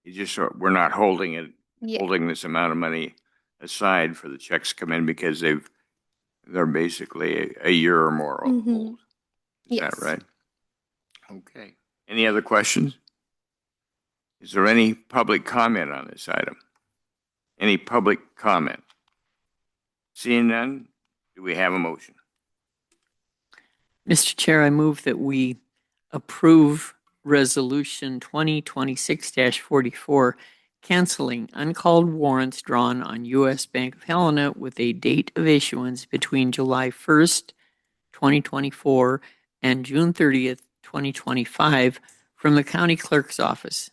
S1: It's just we're not holding this amount of money aside for the checks to come in because they're basically a year or more old.
S11: Mhm.
S1: Is
S11: Yes.
S1: that right? Okay. Any other questions? Is there any public comment on this item? Any public comment? Seeing none, do we have a motion?
S5: Mr. Chair, I move that we approve Resolution 2026-44, canceling uncalled warrants drawn on U.S. Bank of Helena with a date of issuance between July 1st, 2024 and June 30th, 2025 from the county clerk's office.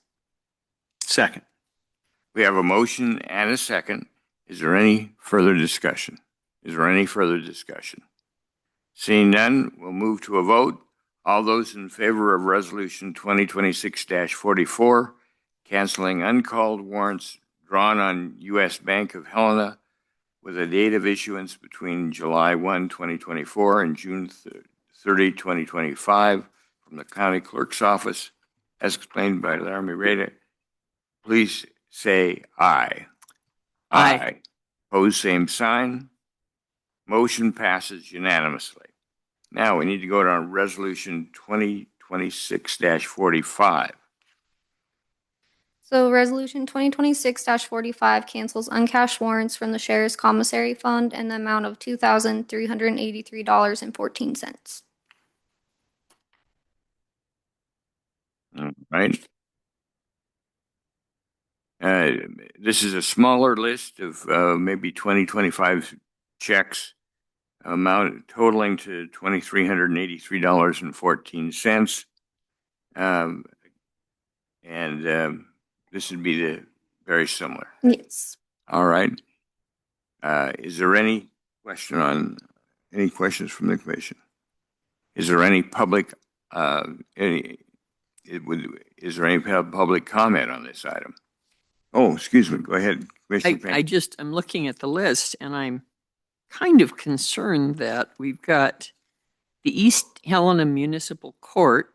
S3: Second.
S1: We have a motion and a second. Is there any further discussion? Seeing none, we'll move to a vote. All those in favor of Resolution 2026-44, canceling uncalled warrants drawn on U.S. Bank of Helena with a date of issuance between July 1, 2024 and June 30, 2025 from the county clerk's office, as explained by Laramie Rada, please say aye.
S5: Aye.
S1: Opposed, same sign. Motion passes unanimously. Now we need to go to Resolution 2026-45.
S11: So Resolution 2026-45 cancels uncashed warrants from the Sheriff's Commissary Fund in the amount of $2,383.14.
S1: All right. This is a smaller list of maybe 25 checks, amount totaling to $2,383.14. And this would be very similar.
S11: Yes.
S1: All right. Is there any questions from the commission? Is there any public is there any public comment on this item? Oh, excuse me. Go ahead, Commissioner Payne.
S5: I'm looking at the list and I'm kind of concerned that we've got the East Helena Municipal Court,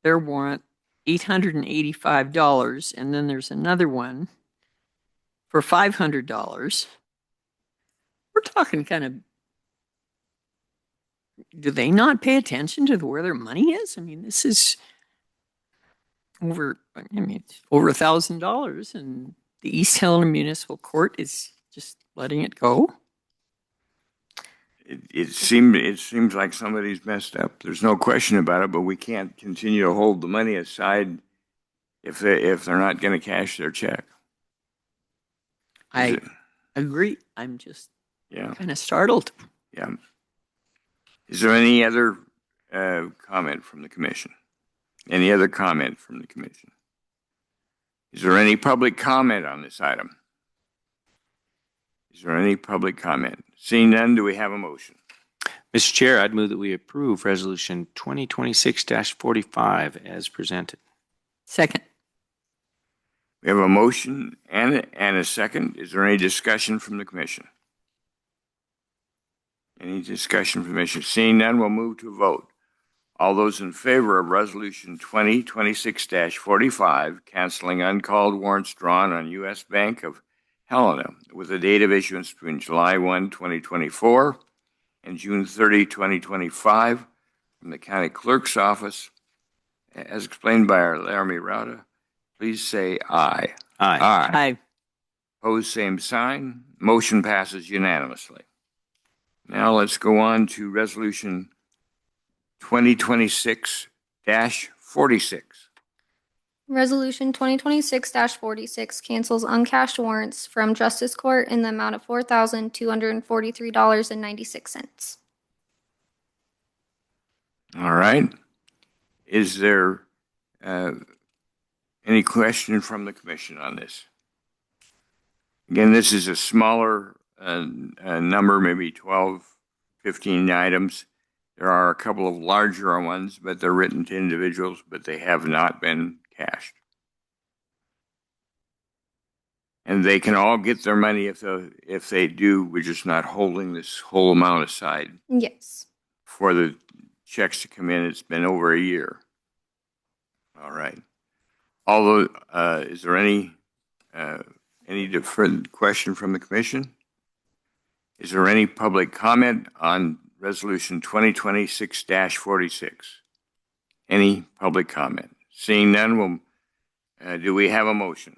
S5: their warrant, $885, and then there's another one for $500. We're talking kind of, do they not pay attention to where their money is? I mean, this is it's over $1,000, and the East Helena Municipal Court is just letting it go.
S1: It seems like somebody's messed up. There's no question about it, but we can't continue to hold the money aside if they're not going to cash their check.
S5: I agree. I'm just
S1: kind
S5: of startled.
S1: Yeah. Is there any other comment from the commission? Any other comment from the commission? Is there any public comment on this item? Is there any public comment? Seeing none, do we have a motion?
S3: Mr. Chair, I'd move that we approve Resolution 2026-45 as presented.
S5: Second.
S1: We have a motion and a second. Is there any discussion from the commission? Any discussion from the commission? Seeing none, we'll move to a vote. All those in favor of Resolution 2026-45, canceling uncalled warrants drawn on U.S. Bank of Helena with a date of issuance between July 1, 2024 and June 30, 2025 from the county clerk's office, as explained by our Laramie Rauta, please say aye.
S3: Aye.
S5: Aye.
S1: Opposed, same sign. Motion passes unanimously. Now let's go on to Resolution 2026-46.
S11: Resolution 2026-46 cancels uncashed warrants from Justice Court in the amount of $4,243.96.
S1: All right. Is there any question from the commission on this? Again, this is a smaller number, maybe 12, 15 items. There are a couple of larger ones, but they're written to individuals, but they have not been cashed. And they can all get their money if they do. We're just not holding this whole amount aside
S11: Yes.
S1: for the checks to come in. It's been over a year. All right. Although, is there any further question from the commission? Is there any public comment on Resolution 2026-46? Any public comment? Seeing none, do we have a motion?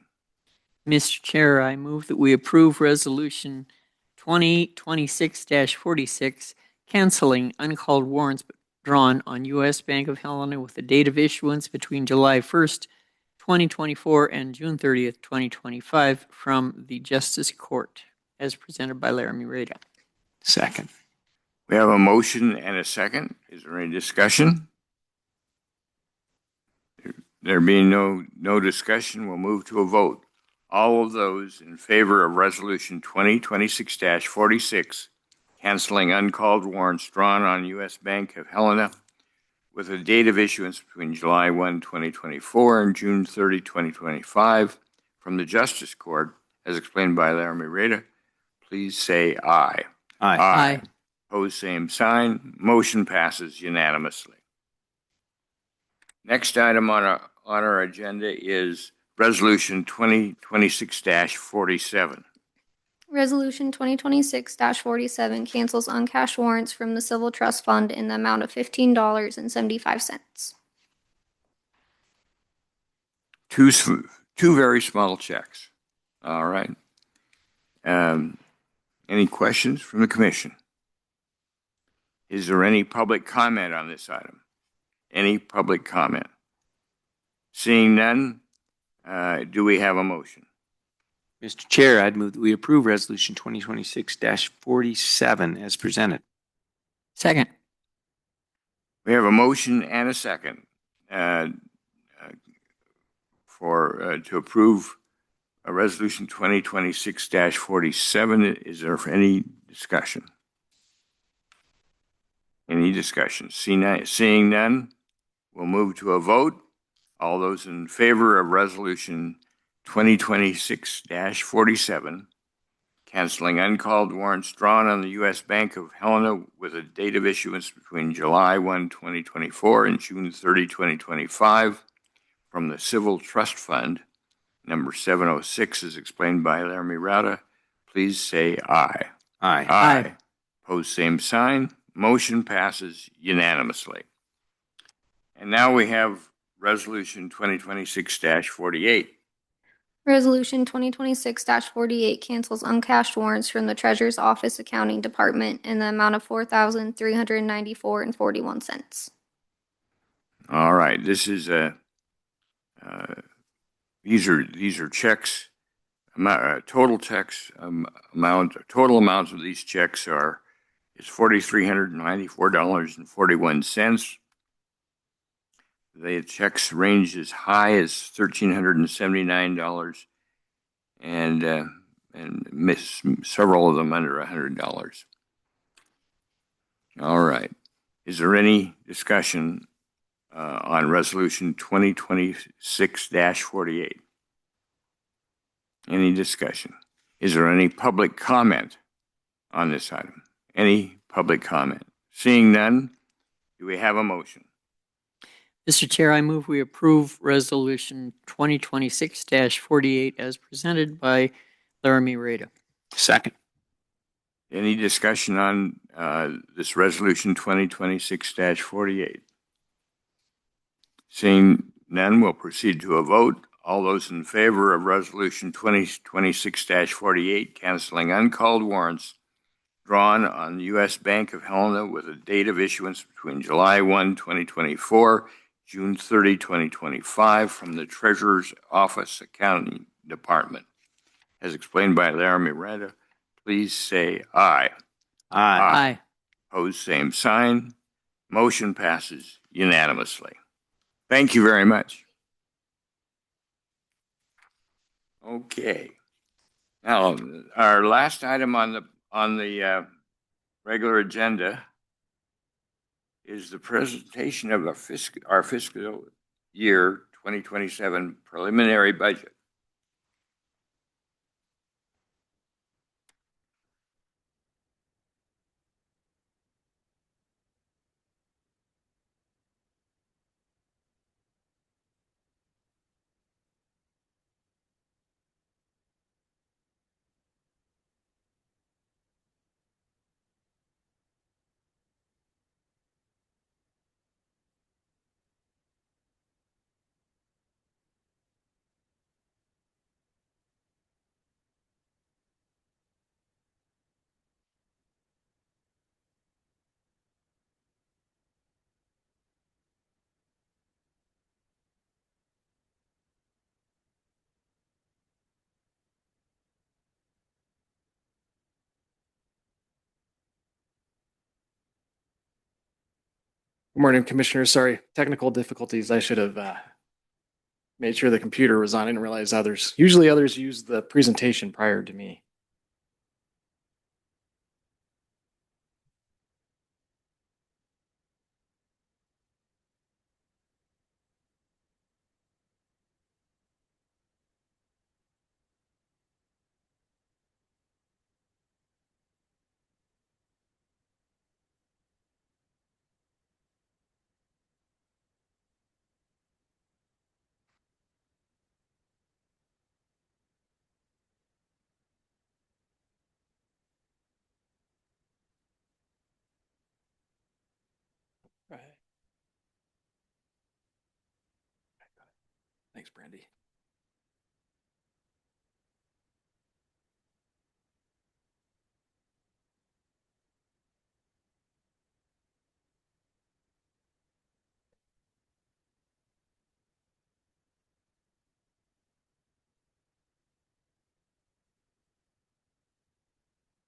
S5: Mr. Chair, I move that we approve Resolution 2026-46, canceling uncalled warrants drawn on U.S. Bank of Helena with the date of issuance between July 1st, 2024 and June 30th, 2025 from the Justice Court, as presented by Laramie Rada.
S3: Second.
S1: We have a motion and a second. Is there any discussion? There being no discussion, we'll move to a vote. All of those in favor of Resolution 2026-46, canceling uncalled warrants drawn on U.S. Bank of Helena with a date of issuance between July 1, 2024 and June 30, 2025 from the Justice Court, as explained by Laramie Rada, please say aye.
S3: Aye.
S5: Aye.
S1: Opposed, same sign. Motion passes unanimously. Next item on our agenda is Resolution 2026-47.
S11: Resolution 2026-47 cancels uncashed warrants from the Civil Trust Fund in the amount of $15.75.
S1: Two very small checks. All right. Any questions from the commission? Is there any public comment on this item? Any public comment? Seeing none, do we have a motion?
S3: Mr. Chair, I'd move that we approve Resolution 2026-47 as presented.
S5: Second.
S1: We have a motion and a second to approve Resolution 2026-47. Is there any discussion? Any discussion? Seeing none, we'll move to a vote. All those in favor of Resolution 2026-47, canceling uncalled warrants drawn on the U.S. Bank of Helena with a date of issuance between July 1, 2024 and June 30, 2025 from the Civil Trust Fund, number 706, as explained by Laramie Rada, please say aye.
S3: Aye.
S1: Aye. Opposed, same sign. Motion passes unanimously. And now we have Resolution 2026-48.
S11: Resolution 2026-48 cancels uncashed warrants from the Treasurer's Office Accounting Department in the amount of $4,394.41.
S1: All right, this is these are checks. Total amounts of these checks is $4,394.41 The checks range as high as $1,379 and miss several of them under $100. All right. Is there any discussion on Resolution 2026-48? Any discussion? Is there any public comment on this item? Any public comment? Seeing none, do we have a motion?
S5: Mr. Chair, I move we approve Resolution 2026-48 as presented by Laramie Rada.
S3: Second.
S1: Any discussion on this Resolution 2026-48? Seeing none, we'll proceed to a vote. All those in favor of Resolution 2026-48, canceling uncalled warrants drawn on the U.S. Bank of Helena with a date of issuance between July 1, 2024, June 30, 2025, from the Treasurer's Office Accounting Department. As explained by Laramie Rada, please say aye.
S5: Aye.
S1: Opposed, same sign. Motion passes unanimously. Thank you very much. Okay. Now, our last item on the regular agenda is the presentation of our fiscal year 2027 preliminary budget.
S4: Good morning, Commissioners. Sorry, technical difficulties. I should have made sure the computer was on. I didn't realize usually others use the presentation prior to me. Right. Thanks, Brandy.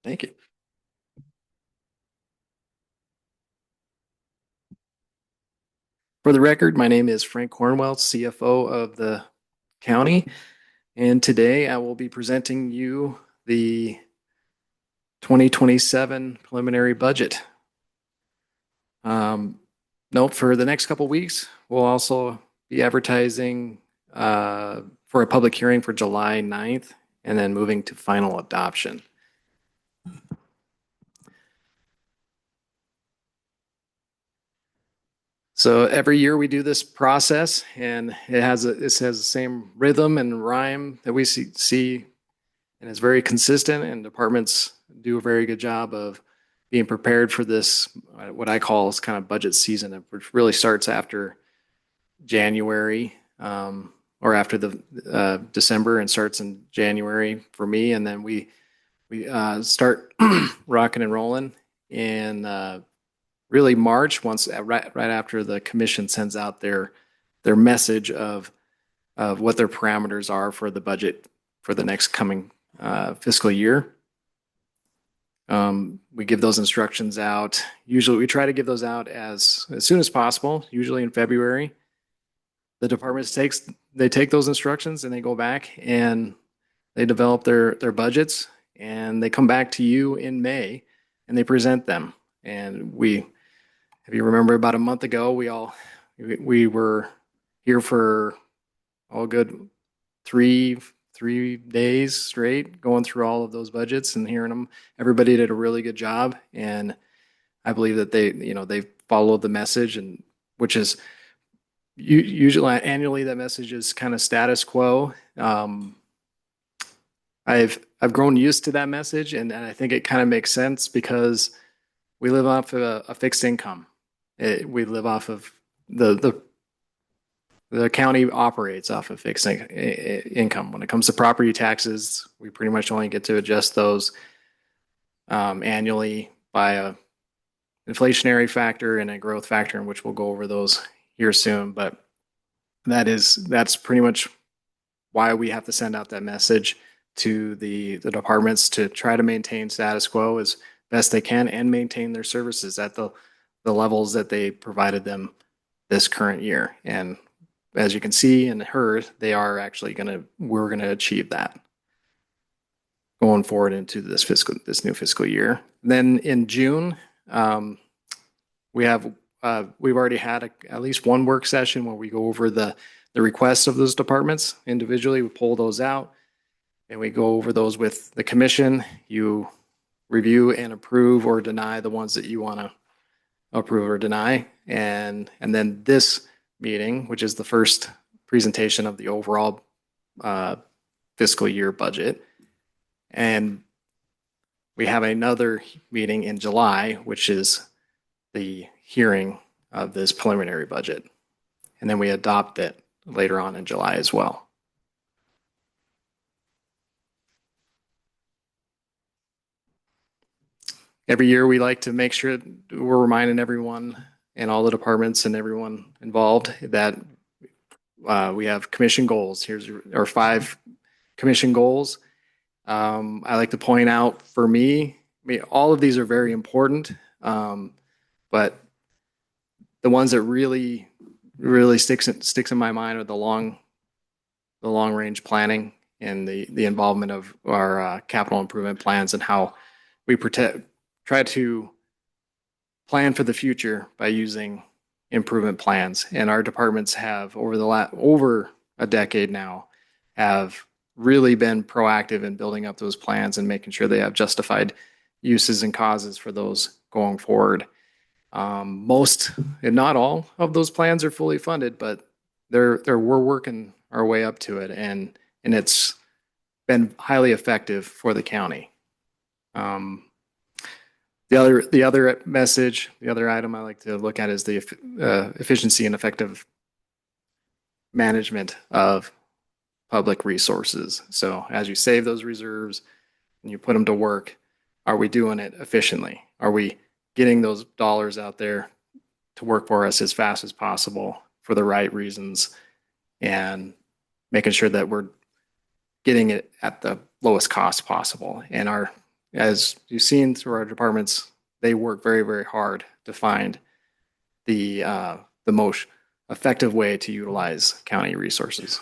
S4: Thank you. For the record, my name is Frank Cornwell, CFO of the county, and today I will be presenting you the 2027 preliminary budget. Note for the next couple weeks, we'll also be advertising for a public hearing for July 9th and then moving to final adoption. So every year we do this process, and it has the same rhythm and rhyme that we see, and it's very consistent. And departments do a very good job of being prepared for this, what I call is kind of budget season, which really starts after January or after the December and starts in January for me, and then we start rocking and rolling in really March, once right after the commission sends out their message of what their parameters are for the budget for the next coming fiscal year. We give those instructions out. Usually we try to give those out as soon as possible, usually in February. the departments take those instructions and they go back and they develop their budgets and they come back to you in May and they present them. And if you remember about a month ago, we were here for all good three days straight going through all of those budgets and hearing them. Everybody did a really good job. And I believe that they followed the message, and which is usually annually that message is kind of status quo. I've grown used to that message, and I think it kind of makes sense because we live off of a fixed income. We live off of the county operates off of fixed income. When it comes to property taxes, we pretty much only get to adjust those annually by a inflationary factor and a growth factor, in which we'll go over those here soon. But that's pretty much why we have to send out that message to the departments to try to maintain status quo as best they can and maintain their services at the levels that they provided them this current year. And as you can see and heard, we're going to achieve that going forward into this new fiscal year. Then in June, we've already had at least one work session where we go over the requests of those departments individually. We pull those out and we go over those with the commission. You review and approve or deny the ones that you want to approve or deny. And then this meeting, which is the first presentation of the overall fiscal year budget. And we have another meeting in July, which is the hearing of this preliminary budget. And then we adopt it later on in July as well. Every year we like to make sure we're reminding everyone and all the departments and everyone involved that we have commission goals. Here's our 5 commission goals. I like to point out for me, all of these are very important, but the ones that really sticks in my mind are the long range planning and the involvement of our capital improvement plans and how we try to plan for the future by using improvement plans. And our departments have over a decade now have really been proactive in building up those plans and making sure they have justified uses and causes for those going forward. Most, if not all, of those plans are fully funded, but we're working our way up to it, and it's been highly effective for the county. The other message, the other item I like to look at is the efficiency and effective management of public resources. So as you save those reserves and you put them to work, are we doing it efficiently? Are we getting those dollars out there to work for us as fast as possible for the right reasons and making sure that we're getting it at the lowest cost possible? And as you've seen through our departments, they work very, very hard to find the most effective way to utilize county resources.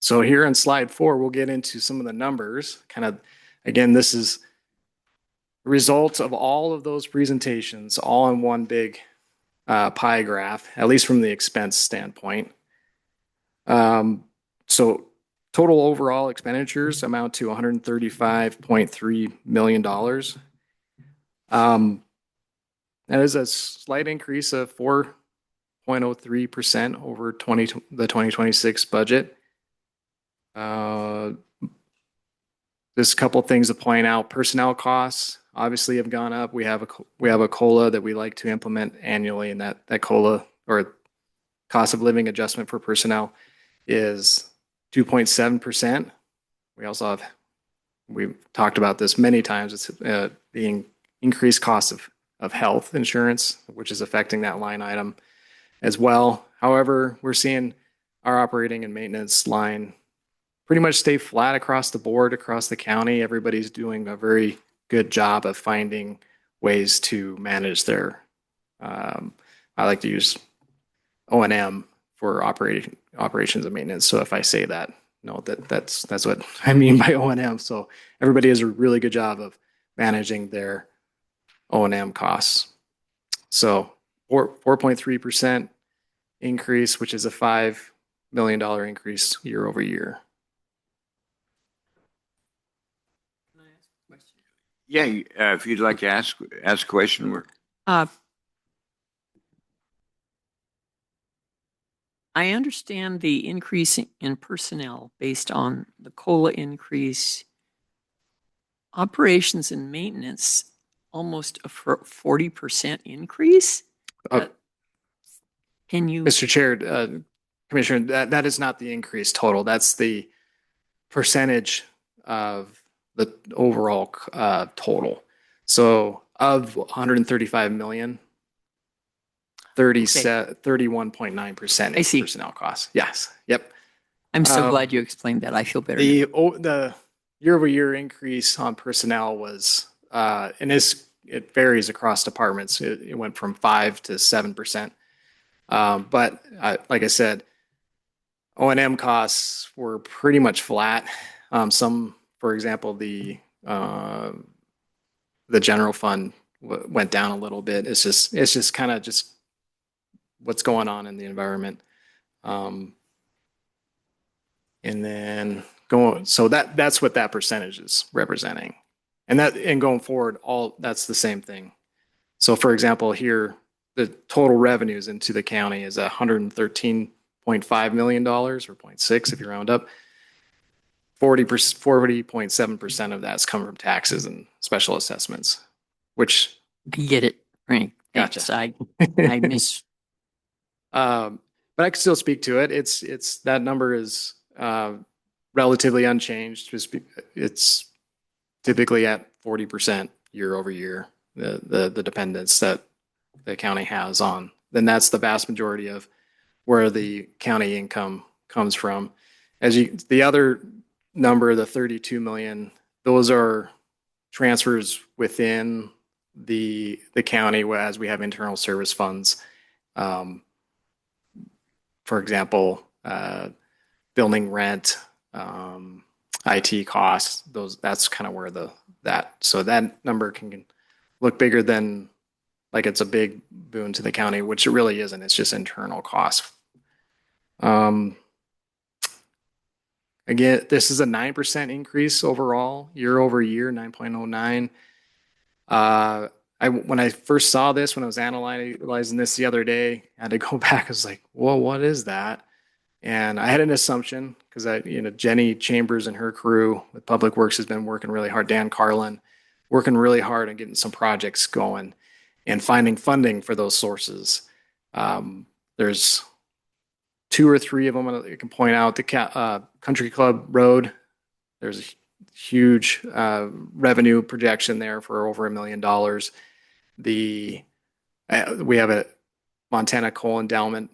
S4: So here on slide 4, we'll get into some of the numbers. Again, this is the result of all of those presentations, all in one big pie graph, at least from the expense standpoint. So total overall expenditures amount to $135.3 million. That is a slight increase of 4.03% over the 2026 budget. There's a couple things to point out. Personnel costs obviously have gone up. We have a COLA that we like to implement annually, and that COLA, or cost of living adjustment for personnel, is 2.7%. We also have, we've talked about this many times, it's the increased cost of health insurance, which is affecting that line item as well. However, we're seeing our operating and maintenance line pretty much stay flat across the board, across the county. Everybody's doing a very good job of finding ways to manage their
S8: I like to use O&M for operations and maintenance. So if I say that, no, that's what I mean by O&M. So everybody does a really good job of managing their O&M costs. So 4.3% increase, which is a $5 million increase year over year.
S1: Yeah, if you'd like to ask a question,
S5: I understand the increase in personnel based on the COLA increase. Operations and maintenance, almost a 40% increase? Can you?
S8: Mr. Chair, Commissioner, that is not the increase total. That's the percentage of the overall total. So of 135 million, 31.9% is personnel costs. Yes. Yep.
S5: I'm so glad you explained that. I feel better.
S8: The year-over-year increase on personnel was, and it varies across departments. It went from 5 to 7%. But like I said, O&M costs were pretty much flat. Some, for example, the general fund went down a little bit. It's just kind of just what's going on in the environment. And then so that's what that percentage is representing. And going forward, that's the same thing. So for example, here, the total revenues into the county is $113.5 million, or 0.6 if you round up. 40.7% of that's come from taxes and special assessments, which
S5: I get it, Frank.
S8: Gotcha.
S5: I miss.
S8: But I can still speak to it. It's that number is relatively unchanged. It's typically at 40% year over year. The dependence that the county has on, then that's the vast majority of where the county income comes from. The other number, the 32 million, those are transfers within the county as we have internal service funds. For example, building rent, IT costs, that's kind of where so that number can look bigger than like it's a big boon to the county, which it really isn't. It's just internal costs. Again, this is a 9% increase overall, year over year, 9.09. When I first saw this, when I was analyzing this the other day, I had to go back. I was like, "Well, what is that?" And I had an assumption because Jenny Chambers and her crew with Public Works has been working really hard. Dan Carlin working really hard on getting some projects going and finding funding for those sources. There's 2 or 3 of them I can point out. The Country Club Road, there's a huge revenue projection there for over $1 million. We have a Montana Coal Endowment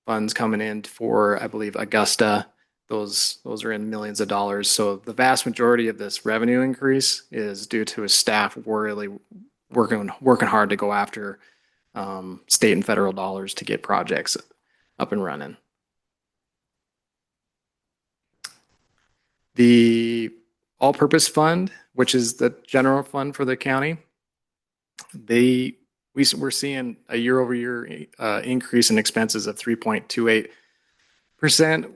S8: funds coming in for, I believe, Augusta. Those are in millions of dollars. So the vast majority of this revenue increase is due to a staff really working hard to go after state and federal dollars to get projects up and running. The all-purpose fund, which is the general fund for the county, we're seeing a year-over-year increase in expenses of 3.28%.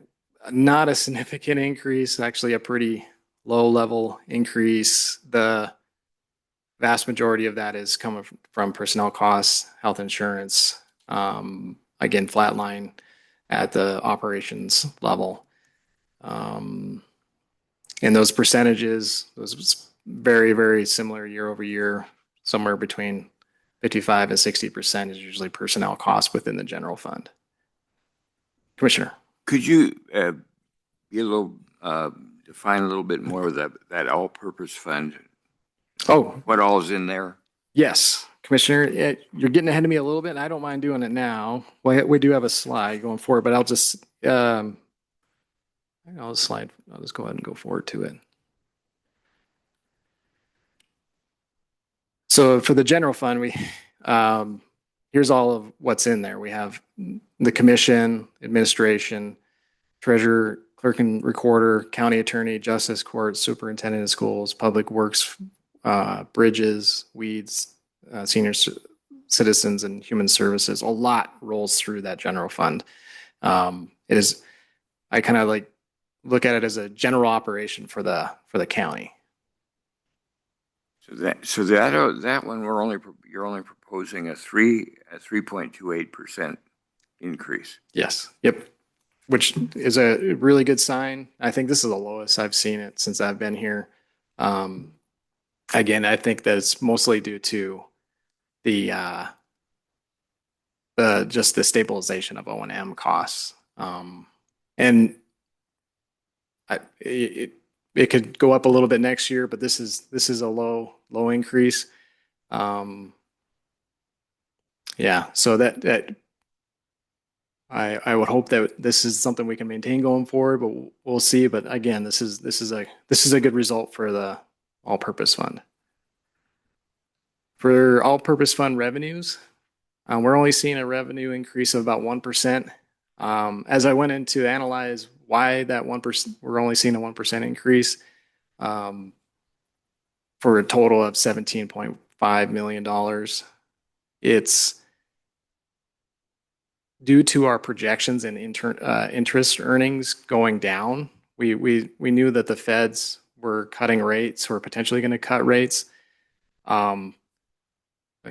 S8: Not a significant increase, actually a pretty low-level increase. The vast majority of that is coming from personnel costs, health insurance, again, flatline at the operations level. And those percentages, those very, very similar year over year, somewhere between 55 and 60% is usually personnel costs within the general fund. Commissioner.
S1: Could you define a little bit more of that all-purpose fund?
S8: Oh,
S1: what all is in there?
S8: Yes, Commissioner, you're getting ahead of me a little bit, and I don't mind doing it now. We do have a slide going forward, but I'll just go ahead and go forward to it. So for the general fund,
S13: here's all of what's in there. We have the commission, administration, treasurer, clerk and recorder, county attorney, justice court, superintendent of schools, public works, bridges, weeds, senior citizens, and human services. A lot rolls through that general fund. It is, I kind of like look at it as a general operation for the county.
S1: So that one you're only proposing a 3.28% increase.
S13: Yes. Yep. Which is a really good sign. I think this is the lowest I've seen it since I've been here. Again, I think that it's mostly due to the just the stabilization of O&M costs. And it could go up a little bit next year, but this is a low increase. Yeah, so that I would hope that this is something we can maintain going forward, but we'll see. But again, this is a good result for the all-purpose fund. For all-purpose fund revenues, we're only seeing a revenue increase of about 1%. As I went in to analyze why that 1%, we're only seeing a 1% increase for a total of $17.5 million. It's due to our projections and interest earnings going down. We knew that the feds were cutting rates or potentially going to cut rates.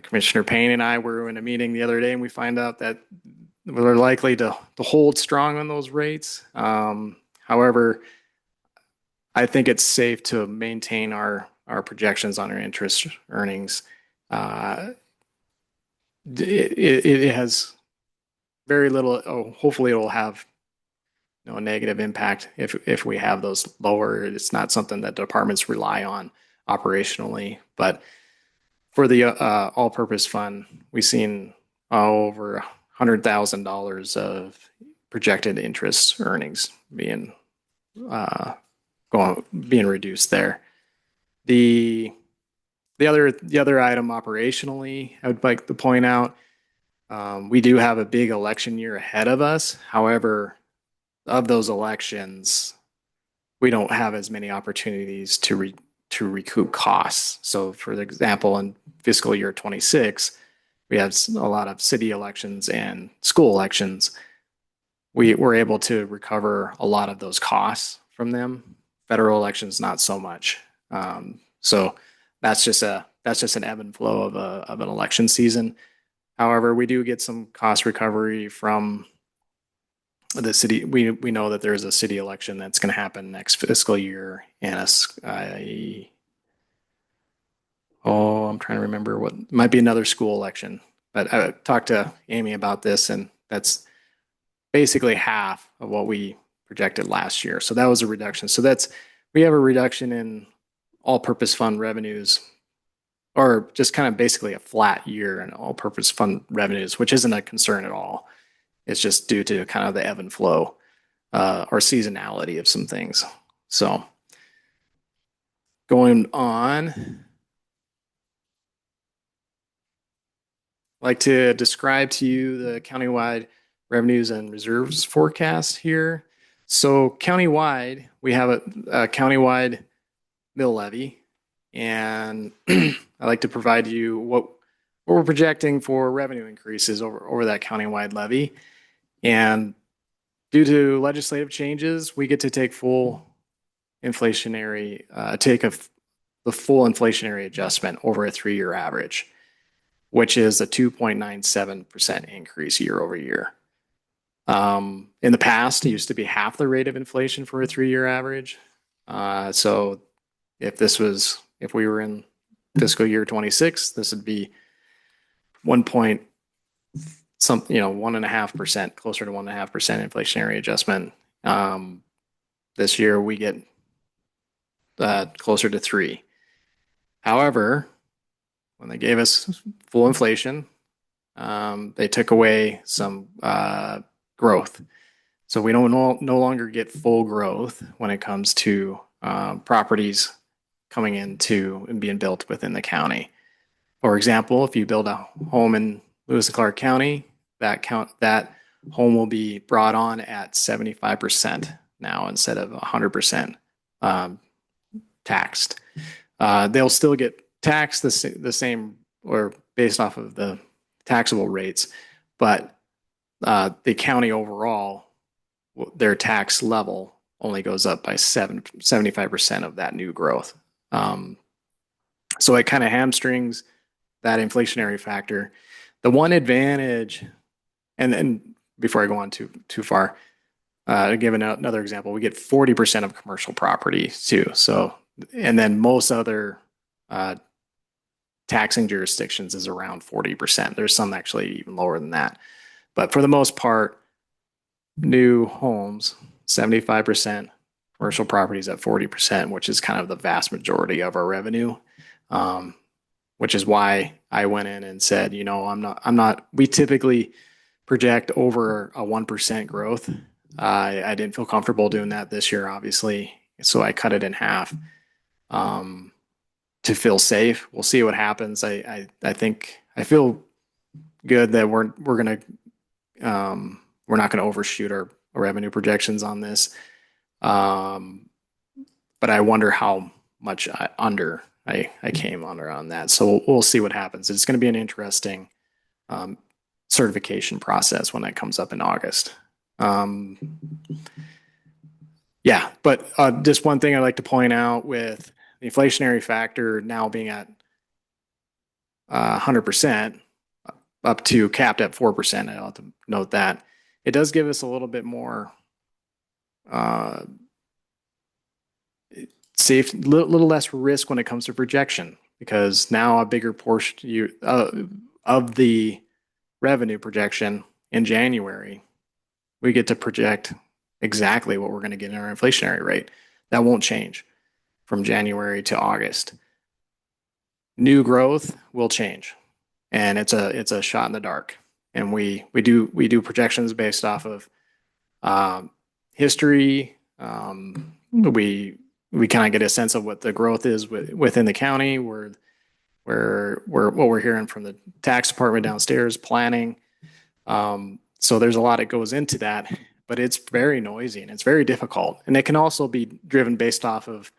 S13: Commissioner Payne and I were in a meeting the other day, and we find out that we're likely to hold strong on those rates. However, I think it's safe to maintain our projections on our interest earnings. It has very little. Hopefully, it will have no negative impact if we have those lower. It's not something that departments rely on operationally, but for the all-purpose fund, we've seen over $100,000 of projected interest earnings being reduced there. The other item operationally, I would like to point out, we do have a big election year ahead of us. However, of those elections, we don't have as many opportunities to recoup costs. So, for example, in fiscal year 26, we have a lot of city elections and school elections. We were able to recover a lot of those costs from them. Federal elections, not so much. So that's just an ebb and flow of an election season. However, we do get some cost recovery from the city. We know that there's a city election that's going to happen next fiscal year, and I'm trying to remember what might be another school election. But I talked to Amy about this, and that's basically half of what we projected last year. So that was a reduction. So we have a reduction in all-purpose fund revenues, or just kind of basically a flat year in all-purpose fund revenues, which isn't a concern at all. It's just due to kind of the ebb and flow or seasonality of some things. So going on, I'd like to describe to you the countywide revenues and reserves forecast here. So countywide, we have a countywide mill levy, and I'd like to provide you what we're projecting for revenue increases over that countywide levy. And due to legislative changes, we get to take the full inflationary adjustment over a 3-year average, which is a 2.97% increase year over year. In the past, it used to be half the rate of inflation for a 3-year average. So if we were in fiscal year 26, this would be 1.5%, closer to 1.5% inflationary adjustment. This year we get closer to 3. However, when they gave us full inflation, they took away some growth. So we don't no longer get full growth when it comes to properties coming into and being built within the county. For example, if you build a home in Lewis and Clark County, that home will be brought on at 75% now instead of 100% taxed. They'll still get taxed the same or based off of the taxable rates, but the county overall, their tax level only goes up by 75% of that new growth. So it kind of hamstrings that inflationary factor. The one advantage, and then before I go on too far, to give another example, we get 40% of commercial property too. So, and then most other taxing jurisdictions is around 40%. There's some actually even lower than that. But for the most part, new homes, 75%, commercial properties at 40%, which is kind of the vast majority of our revenue. Which is why I went in and said, you know, we typically project over a 1% growth. I didn't feel comfortable doing that this year, obviously. So I cut it in half to feel safe. We'll see what happens. I think I feel good that we're not going to overshoot our revenue projections on this. But I wonder how much under I came under on that. So we'll see what happens. It's going to be an interesting certification process when that comes up in August. Yeah, but just one thing I'd like to point out with the inflationary factor now being at 100%, up to capped at 4%, I'll have to note that. It does give us a little bit more safe, little less risk when it comes to projection, because now a bigger portion of the revenue projection in January, we get to project exactly what we're going to get in our inflationary rate. That won't change from January to August. New growth will change, and it's a shot in the dark. And we do projections based off of history. We kind of get a sense of what the growth is within the county, where what we're hearing from the tax department downstairs, planning. So there's a lot that goes into that, but it's very noisy and it's very difficult. And it can also be driven based off of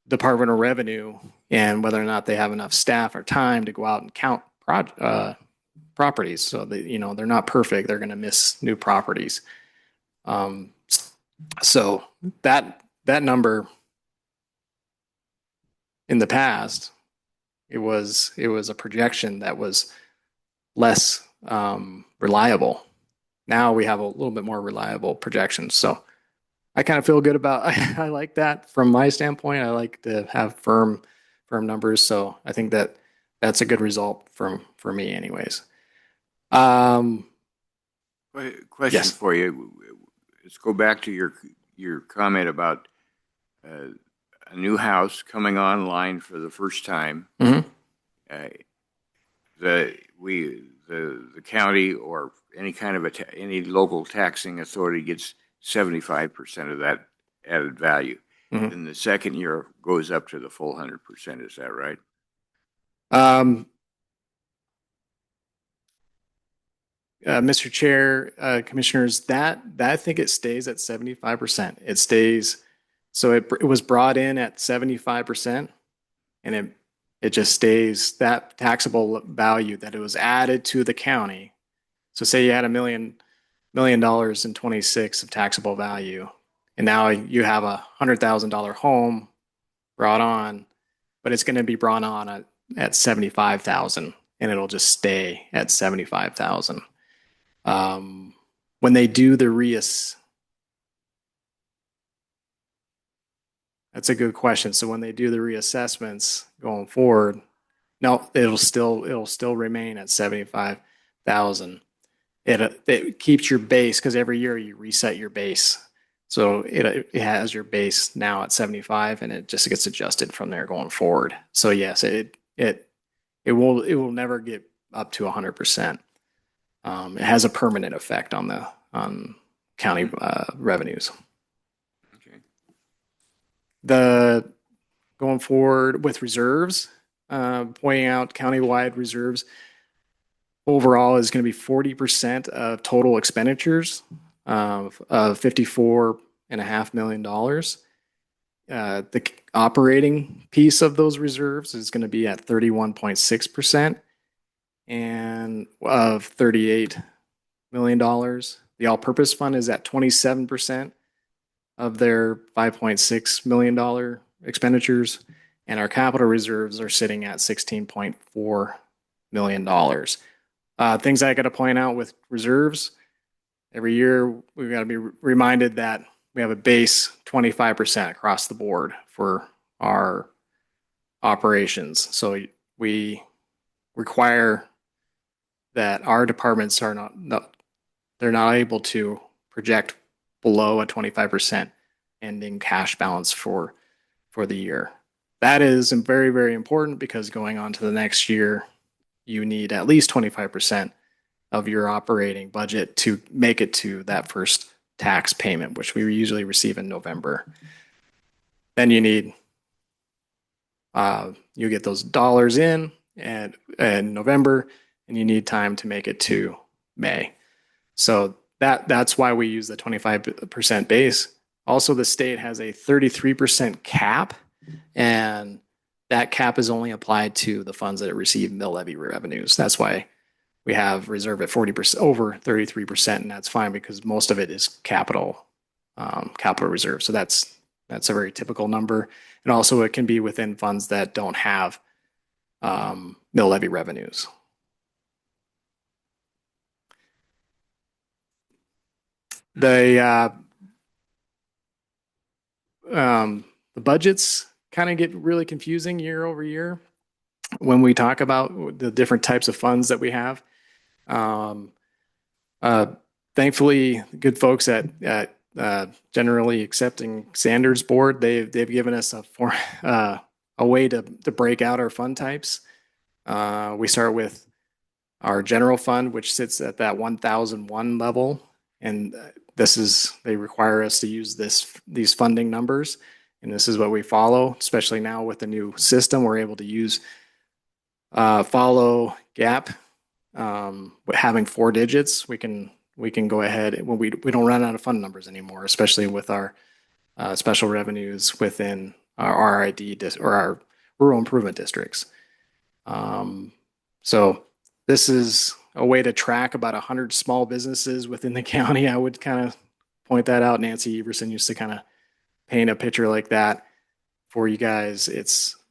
S13: Department of Revenue and whether or not they have enough staff or time to go out and count properties. So they're not perfect. They're going to miss new properties. So that number in the past, it was a projection that was less reliable. Now we have a little bit more reliable projections. So I kind of feel good about, I like that from my standpoint. I like to have firm numbers. So I think that's a good result for me anyways.
S1: Question
S13: Yes.
S1: for you. Let's go back to your comment about a new house coming online for the first time.
S13: Mhm.
S1: The county or any kind of any local taxing authority gets 75% of that added value.
S13: Mhm.
S1: Then the second year goes up to the full 100%. Is that right?
S13: Mr. Chair, Commissioners, that I think it stays at 75%. It stays, so it was brought in at 75%, and it just stays that taxable value that it was added to the county. So say you had $1 million in 26 of taxable value, and now you have a $100,000 home brought on, but it's going to be brought on at 75,000, and it'll just stay at 75,000. When they do the that's a good question. So when they do the reassessments going forward, no, it'll still remain at 75,000. It keeps your base, because every year you reset your base. So it has your base now at 75, and it just gets adjusted from there going forward. So yes, it will never get up to 100%. It has a permanent effect on county revenues.
S1: Okay.
S13: Going forward with reserves, pointing out countywide reserves. overall is going to be 40% of total expenditures of $54.5 million. The operating piece of those reserves is going to be at 31.6% and of $38 million. The all-purpose fund is at 27% of their $5.6 million expenditures, and our capital reserves are sitting at $16.4 million. Things I got to point out with reserves, every year we've got to be reminded that we have a base 25% across the board for our operations. So we require that our departments are they're not able to project below a 25% ending cash balance for the year. That is very, very important because going on to the next year, you need at least 25% of your operating budget to make it to that first tax payment, which we usually receive in November. Then you need, you get those dollars in November, and you need time to make it to May. So that's why we use the 25% base. Also, the state has a 33% cap, and that cap is only applied to the funds that receive mill levy revenues. That's why we have reserve at 40%, over 33%, and that's fine because most of it is capital reserve. So that's a very typical number. And also it can be within funds that don't have mill levy revenues. The budgets kind of get really confusing year over year when we talk about the different types of funds that we have. Thankfully, good folks at Generally Accepting Standards Board, they've given us a way to break out our fund types. We start with our general fund, which sits at that 1001 level, and they require us to use these funding numbers, and this is what we follow. Especially now with the new system, we're able to use follow gap. Having 4 digits, we can go ahead when we don't run out of fund numbers anymore, especially with our special revenues within our RID or our rural improvement districts. So this is a way to track about 100 small businesses within the county. I would kind of point that out. Nancy Everson used to kind of paint a picture like that for you guys.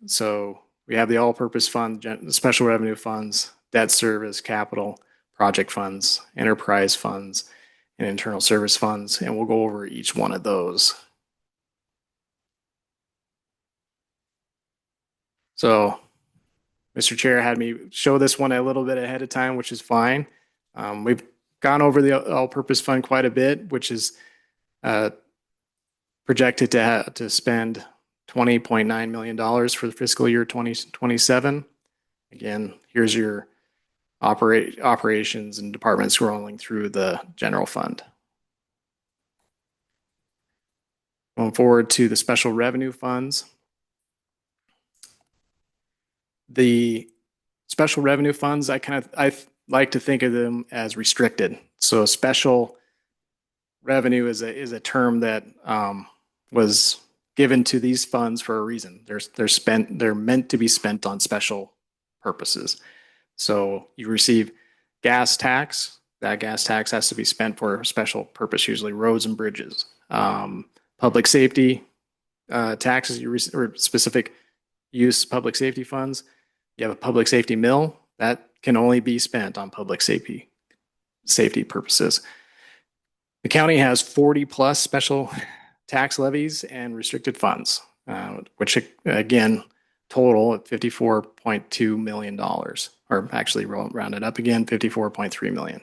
S13: So we have the all-purpose fund, the special revenue funds, debt service, capital, project funds, enterprise funds, and internal service funds, and we'll go over each one of those. So Mr. Chair had me show this one a little bit ahead of time, which is fine. We've gone over the all-purpose fund quite a bit, which is projected to spend $20.9 million for the fiscal year 2027. Again, here's your operations and departments scrolling through the general fund. Going forward to the special revenue funds. The special revenue funds, I like to think of them as restricted. So special revenue is a term that was given to these funds for a reason. They're meant to be spent on special purposes. So you receive gas tax. That gas tax has to be spent for a special purpose, usually roads and bridges. Public safety taxes, or specific use public safety funds. You have a public safety mill that can only be spent on public safety purposes. The county has 40 plus special tax levies and restricted funds, which again total at $54.2 million, or actually round it up again, $54.3 million.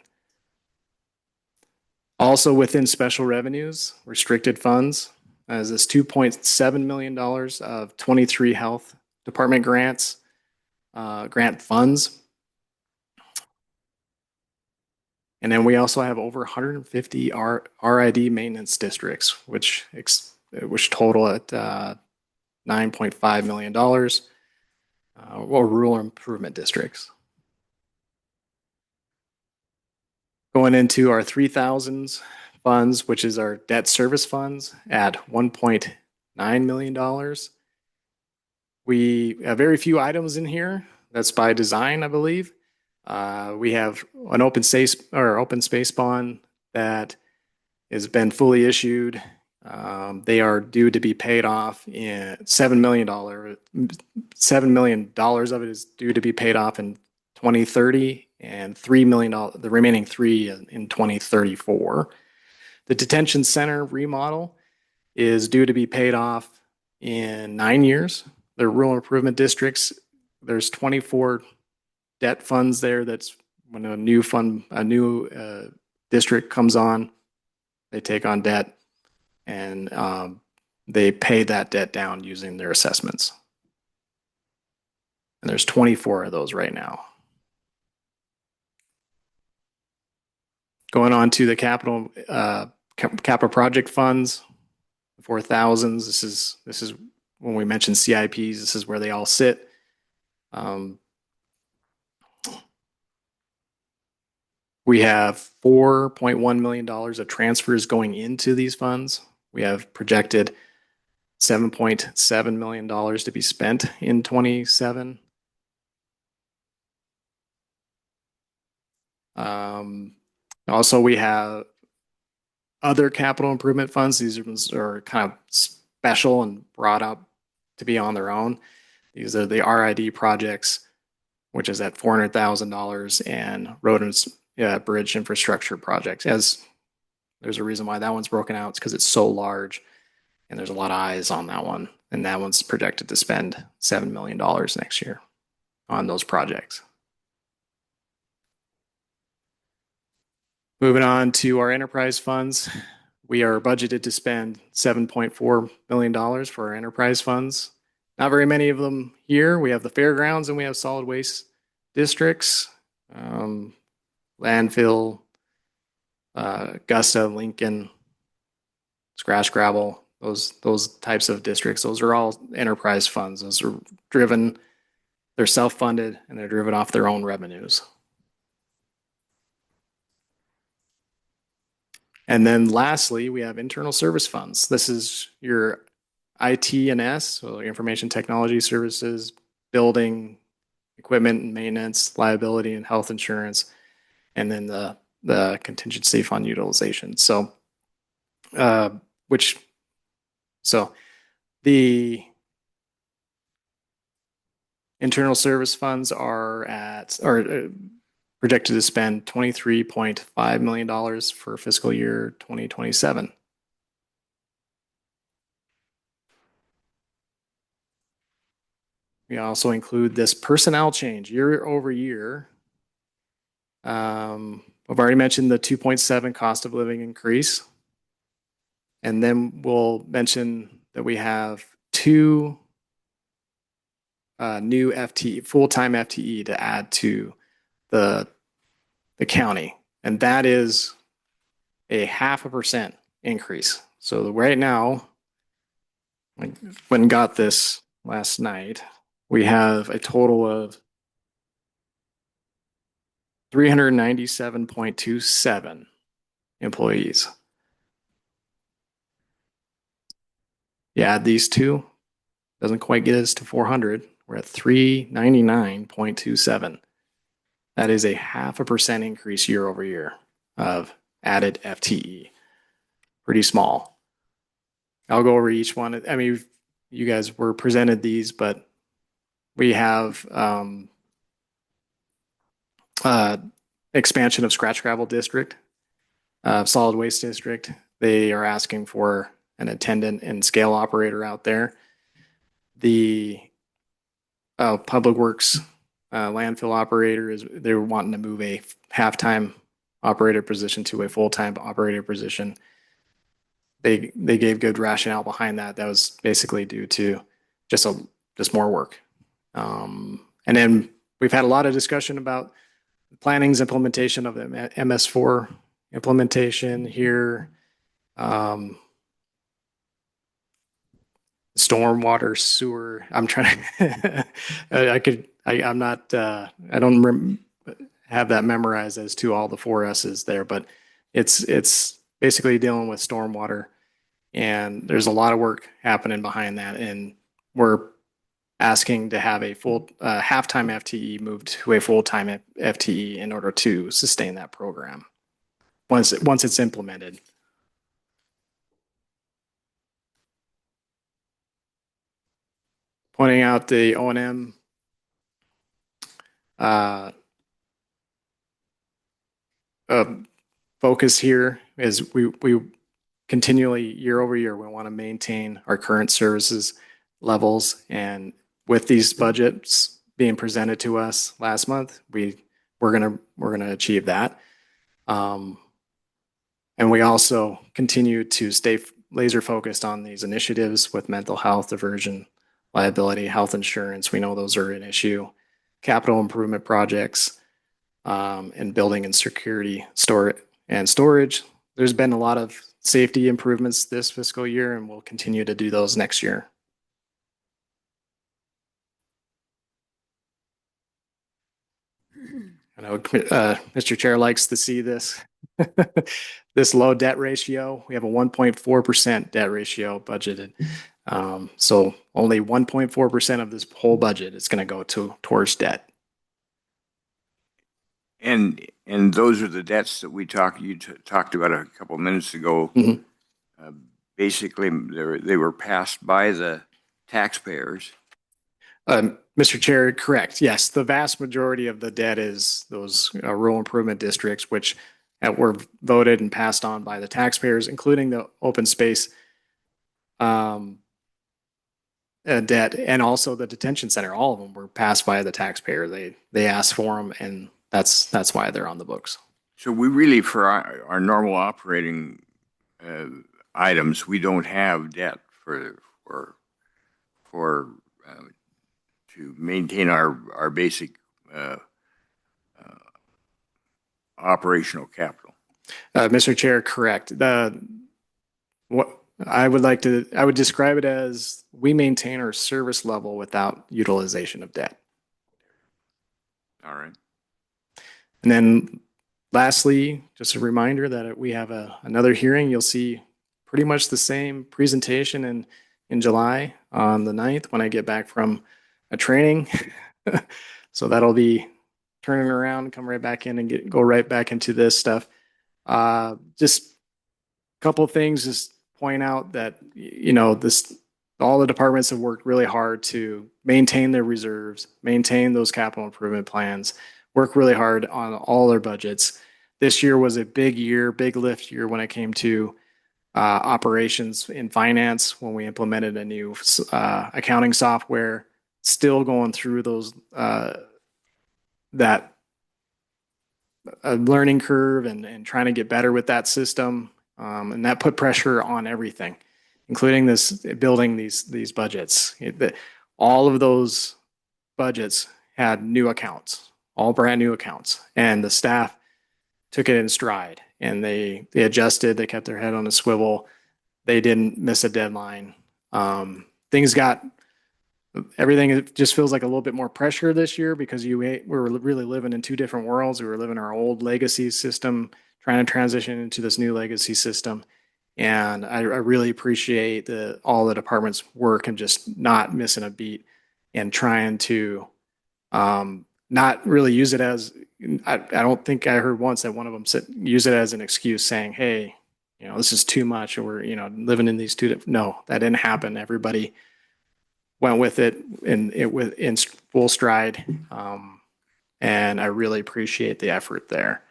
S13: Also within special revenues, restricted funds, is this $2.7 million of 23 health department grants, grant funds. And then we also have over 150 RID maintenance districts, which total at $9.5 million, or rural improvement districts. Going into our 3000s funds, which is our debt service funds at $1.9 million. We have very few items in here. That's by design, I believe. We have an open space bond that has been fully issued. They are due to be paid off in $7 million. $7 million of it is due to be paid off in 2030 and $3 million, the remaining three in 2034. The detention center remodel is due to be paid off in 9 years. The rural improvement districts, there's 24 debt funds there. That's when a new district comes on, they take on debt and they pay that debt down using their assessments. And there's 24 of those right now. Going on to the capital project funds, 4000s. This is when we mention CIPs. This is where they all sit. We have $4.1 million of transfers going into these funds. We have projected $7.7 million to be spent in 27. Also, we have other capital improvement funds. These are kind of special and brought up to be on their own. These are the RID projects, which is at $400,000, and road and bridge infrastructure projects. As there's a reason why that one's broken out. It's because it's so large, and there's a lot of eyes on that one. And that one's projected to spend $7 million next year on those projects. Moving on to our enterprise funds, we are budgeted to spend $7.4 million for our enterprise funds. Not very many of them here. We have the fairgrounds and we have solid waste districts, landfill, Augusta, Lincoln, scratch gravel, those types of districts. Those are all enterprise funds. Those are driven, they're self-funded, and they're driven off their own revenues. And then lastly, we have internal service funds. This is your IT&S, so information technology services, building, equipment and maintenance, liability and health insurance, and then the contingency fund utilization. So, the internal service funds are projected to spend $23.5 million for fiscal year 2027. We also include this personnel change year over year. I've already mentioned the 2.7 cost of living increase. And then we'll mention that we have 2 new full-time FTE to add to the county. And that is a 0.5% increase. So right now, I went and got this last night, we have a total of 397.27 employees. You add these two, doesn't quite get us to 400. We're at 399.27. That is a 0.5% increase year over year of added FTE. Pretty small. I'll go over each one. I mean, you guys were presented these, but we have expansion of scratch gravel district, solid waste district. They are asking for an attendant and scale operator out there. The public works landfill operator they're wanting to move a half-time operator position to a full-time operator position. They gave good rationale behind that. That was basically due to just more work. And then we've had a lot of discussion about planning's implementation of the MS4 implementation here. Stormwater, sewer. I'm trying to, I don't have that memorized as to all the four S's there, but it's basically dealing with stormwater, and there's a lot of work happening behind that, and we're asking to have a full half-time FTE moved to a full-time FTE in order to sustain that program once it's implemented. Pointing out the O&M focus here is we continually, year over year, we want to maintain our current services levels. And with these budgets being presented to us last month, we're gonna achieve that. And we also continue to stay laser focused on these initiatives with mental health, diversion, liability, health insurance. We know those are an issue. Capital improvement projects, and building and security storage. There's been a lot of safety improvements this fiscal year, and we'll continue to do those next year. I know Mr. Chair likes to see this this low debt ratio. We have a 1.4% debt ratio budgeted. So only 1.4% of this whole budget is going to go towards debt.
S1: And those are the debts that you talked about a couple of minutes ago.
S13: Mhm.
S1: Basically, they were passed by the taxpayers.
S13: Mr. Chair, correct. Yes, the vast majority of the debt is those rural improvement districts, which were voted and passed on by the taxpayers, including the open space debt, and also the detention center. All of them were passed by the taxpayer. They asked for them, and that's why they're on the books.
S1: So we really, for our normal operating items, we don't have debt for to maintain our basic operational capital.
S13: Mr. Chair, correct. What I would describe it as we maintain our service level without utilization of debt.
S1: All right.
S13: And then lastly, just a reminder that we have another hearing. You'll see pretty much the same presentation in July on the 9th when I get back from a training. So that'll be turning around, come right back in and go right back into this stuff. Just a couple of things, just point out that, all the departments have worked really hard to maintain their reserves, maintain those capital improvement plans, work really hard on all their budgets. This year was a big year, big lift year when it came to operations in finance, when we implemented a new accounting software, still going through those that learning curve and trying to get better with that system. And that put pressure on everything, including building these budgets. All of those budgets had new accounts, all brand new accounts, and the staff took it in stride, and they adjusted. They kept their head on a swivel. They didn't miss a deadline. Everything just feels like a little bit more pressure this year because we were really living in two different worlds. We were living our old legacy system, trying to transition into this new legacy system. And I really appreciate all the department's work and just not missing a beat and trying to not really use it as, I don't think I heard once that one of them use it as an excuse saying, hey, this is too much, or we're, living in these no, that didn't happen. Everybody went with it in full stride. And I really appreciate the effort there.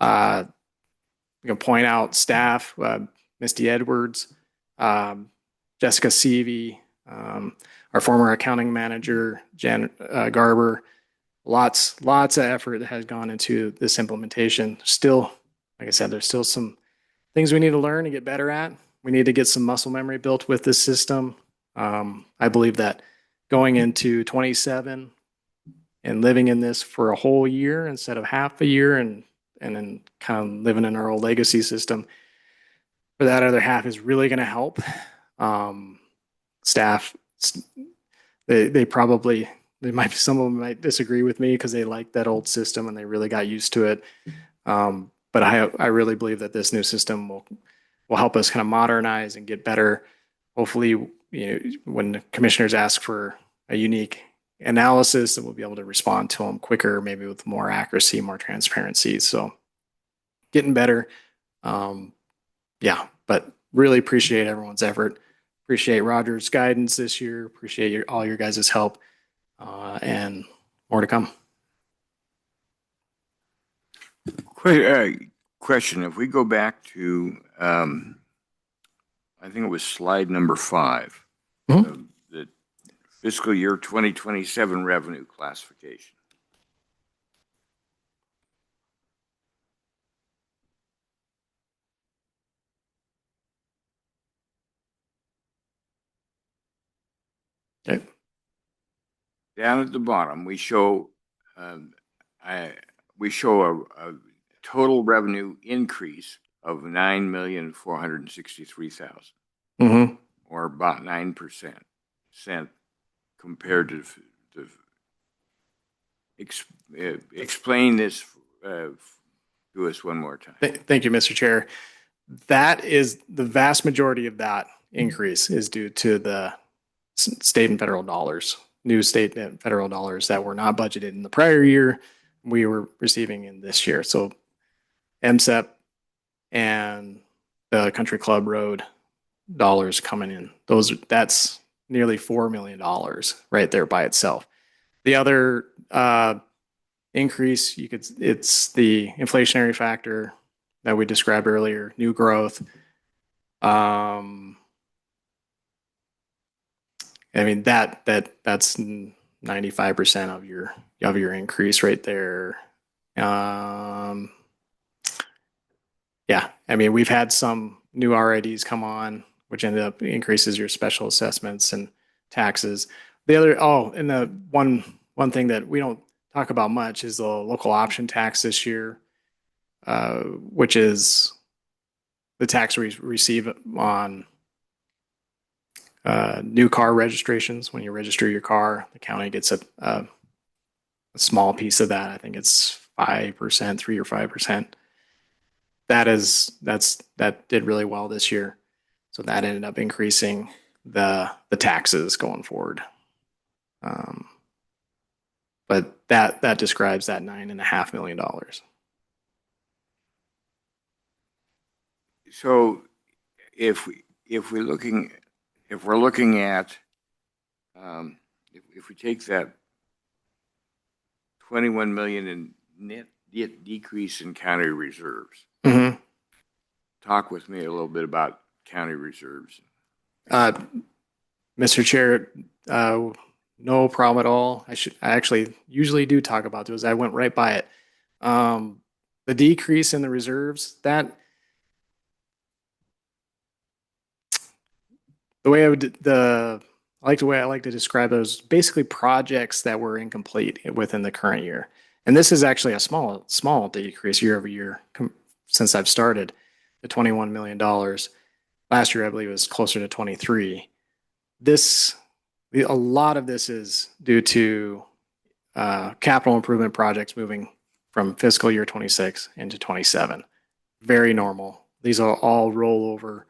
S13: You can point out staff, Misty Edwards, Jessica Seavey, our former accounting manager, Jan Garber. Lots of effort that has gone into this implementation. Still, like I said, there's still some things we need to learn and get better at. We need to get some muscle memory built with this system. I believe that going into 27 and living in this for a whole year instead of half a year and then kind of living in our old legacy system for that other half is really going to help. Staff, they probably some of them might disagree with me because they like that old system and they really got used to it. But I really believe that this new system will help us kind of modernize and get better. Hopefully, when the commissioners ask for a unique analysis, that we'll be able to respond to them quicker, maybe with more accuracy, more transparency. So getting better. Yeah, but really appreciate everyone's effort. Appreciate Roger's guidance this year. Appreciate all your guys' help, and more to come.
S1: Question, if we go back to, I think it was slide number 5, the fiscal year 2027 revenue classification.
S13: Okay.
S1: Down at the bottom, we show a total revenue increase of 9,463,000, or about 9% compared to explain this to us one more time.
S13: Thank you, Mr. Chair. That is the vast majority of that increase is due to the state and federal dollars, new state and federal dollars that were not budgeted in the prior year, we were receiving in this year. So MSEP and the Country Club Road dollars coming in. That's nearly $4 million right there by itself. The other increase, it's the inflationary factor that we described earlier, new growth. I mean that's 95% of your increase right there. Yeah, I mean we've had some new RIDs come on, which ended up increases your special assessments and taxes. And the one thing that we don't talk about much is the local option tax this year, which is the tax we receive on new car registrations. When you register your car, the county gets a small piece of that. I think it's 5%, 3 or 5%. That did really well this year. So that ended up increasing the taxes going forward. But that describes that $9.5 million.
S1: So if we're looking at, if we take that 21 million in net decrease in county reserves, talk with me a little bit about county reserves.
S13: Mr. Chair, no problem at all. I actually usually do talk about those. I went right by it. The decrease in the reserves, the way I like to describe those, basically projects that were incomplete within the current year. And this is actually a small decrease year over year since I've started, the $21 million. Last year, I believe it was closer to 23. A lot of this is due to capital improvement projects moving from fiscal year 26 into 27. Very normal. These are all rollover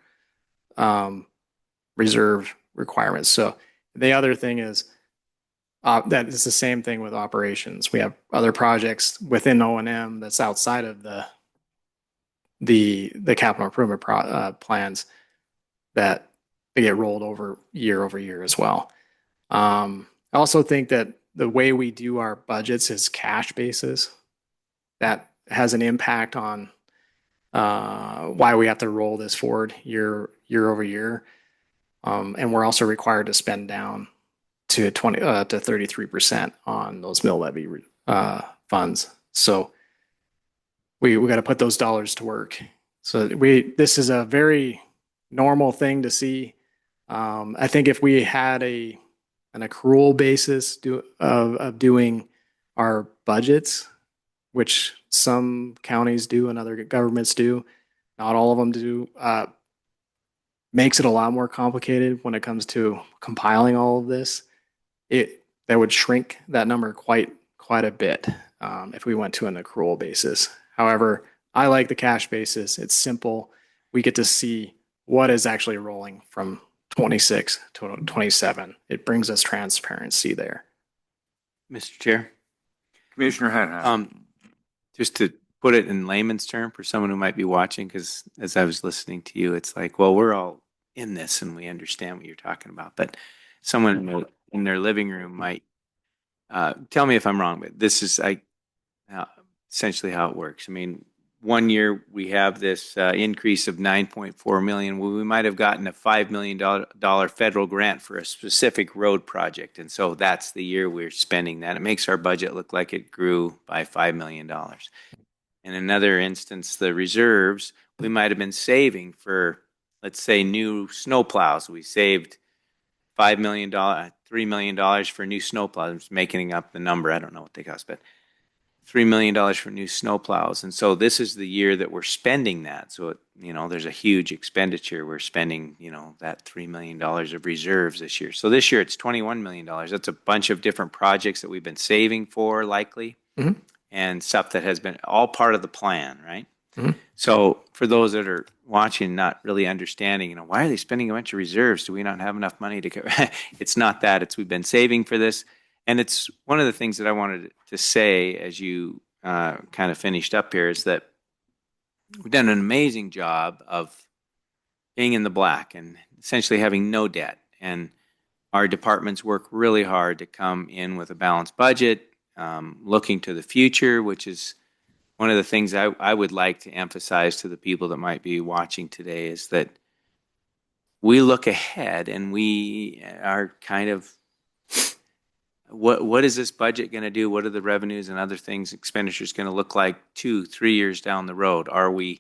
S13: reserve requirements. So the other thing is that is the same thing with operations. We have other projects within O&M that's outside of the capital improvement plans that they get rolled over year as well. I also think that the way we do our budgets is cash basis. That has an impact on why we have to roll this forward year over year. And we're also required to spend down to 33% on those mill levy funds. So we got to put those dollars to work. So this is a very normal thing to see. I think if we had an accrual basis of doing our budgets, which some counties do and other governments do, not all of them do, makes it a lot more complicated when it comes to compiling all of this. that would shrink that number quite a bit if we went to an accrual basis. However, I like the cash basis. It's simple. We get to see what is actually rolling from 26 to 27. It brings us transparency there.
S3: Mr. Chair,
S1: Commissioner Hunt.
S3: just to put it in layman's term for someone who might be watching, because as I was listening to you, it's like, well, we're all in this and we understand what you're talking about. But someone in their living room might tell me if I'm wrong, but this is essentially how it works. I mean, one year we have this increase of 9.4 million. Well, we might have gotten a $5 million federal grant for a specific road project. And so that's the year we're spending that. It makes our budget look like it grew by $5 million. In another instance, the reserves, we might have been saving for, let's say, new snowplows. We saved $5 million, $3 million for new snowplows. I'm just making up the number. I don't know what they cost, but $3 million for new snowplows. And so this is the year that we're spending that. So, there's a huge expenditure. We're spending, that $3 million of reserves this year. So this year it's $21 million. That's a bunch of different projects that we've been saving for, likely, and stuff that has been all part of the plan, right? So for those that are watching, not really understanding, why are they spending a bunch of reserves? Do we not have enough money to cover? It's not that. It's we've been saving for this. And it's one of the things that I wanted to say as you kind of finished up here is that we've done an amazing job of being in the black and essentially having no debt. And our departments work really hard to come in with a balanced budget, looking to the future, which is one of the things I would like to emphasize to the people that might be watching today is that we look ahead and we are kind of what is this budget going to do? What are the revenues and other things, expenditures going to look like 2-3 years down the road? Are we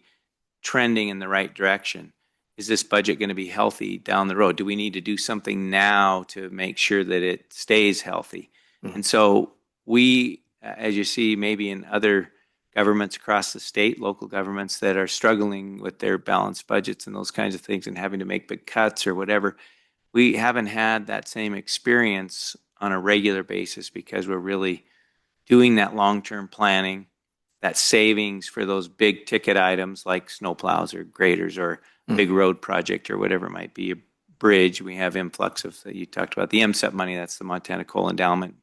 S3: trending in the right direction? Is this budget going to be healthy down the road? Do we need to do something now to make sure that it stays healthy? And so we, as you see, maybe in other governments across the state, local governments that are struggling with their balanced budgets and those kinds of things and having to make big cuts or whatever, we haven't had that same experience on a regular basis because we're really doing that long-term planning, that savings for those big ticket items like snowplows or graders or big road project or whatever it might be, a bridge. We have influx of, you talked about the MSEP money, that's the Montana Coal Endowment.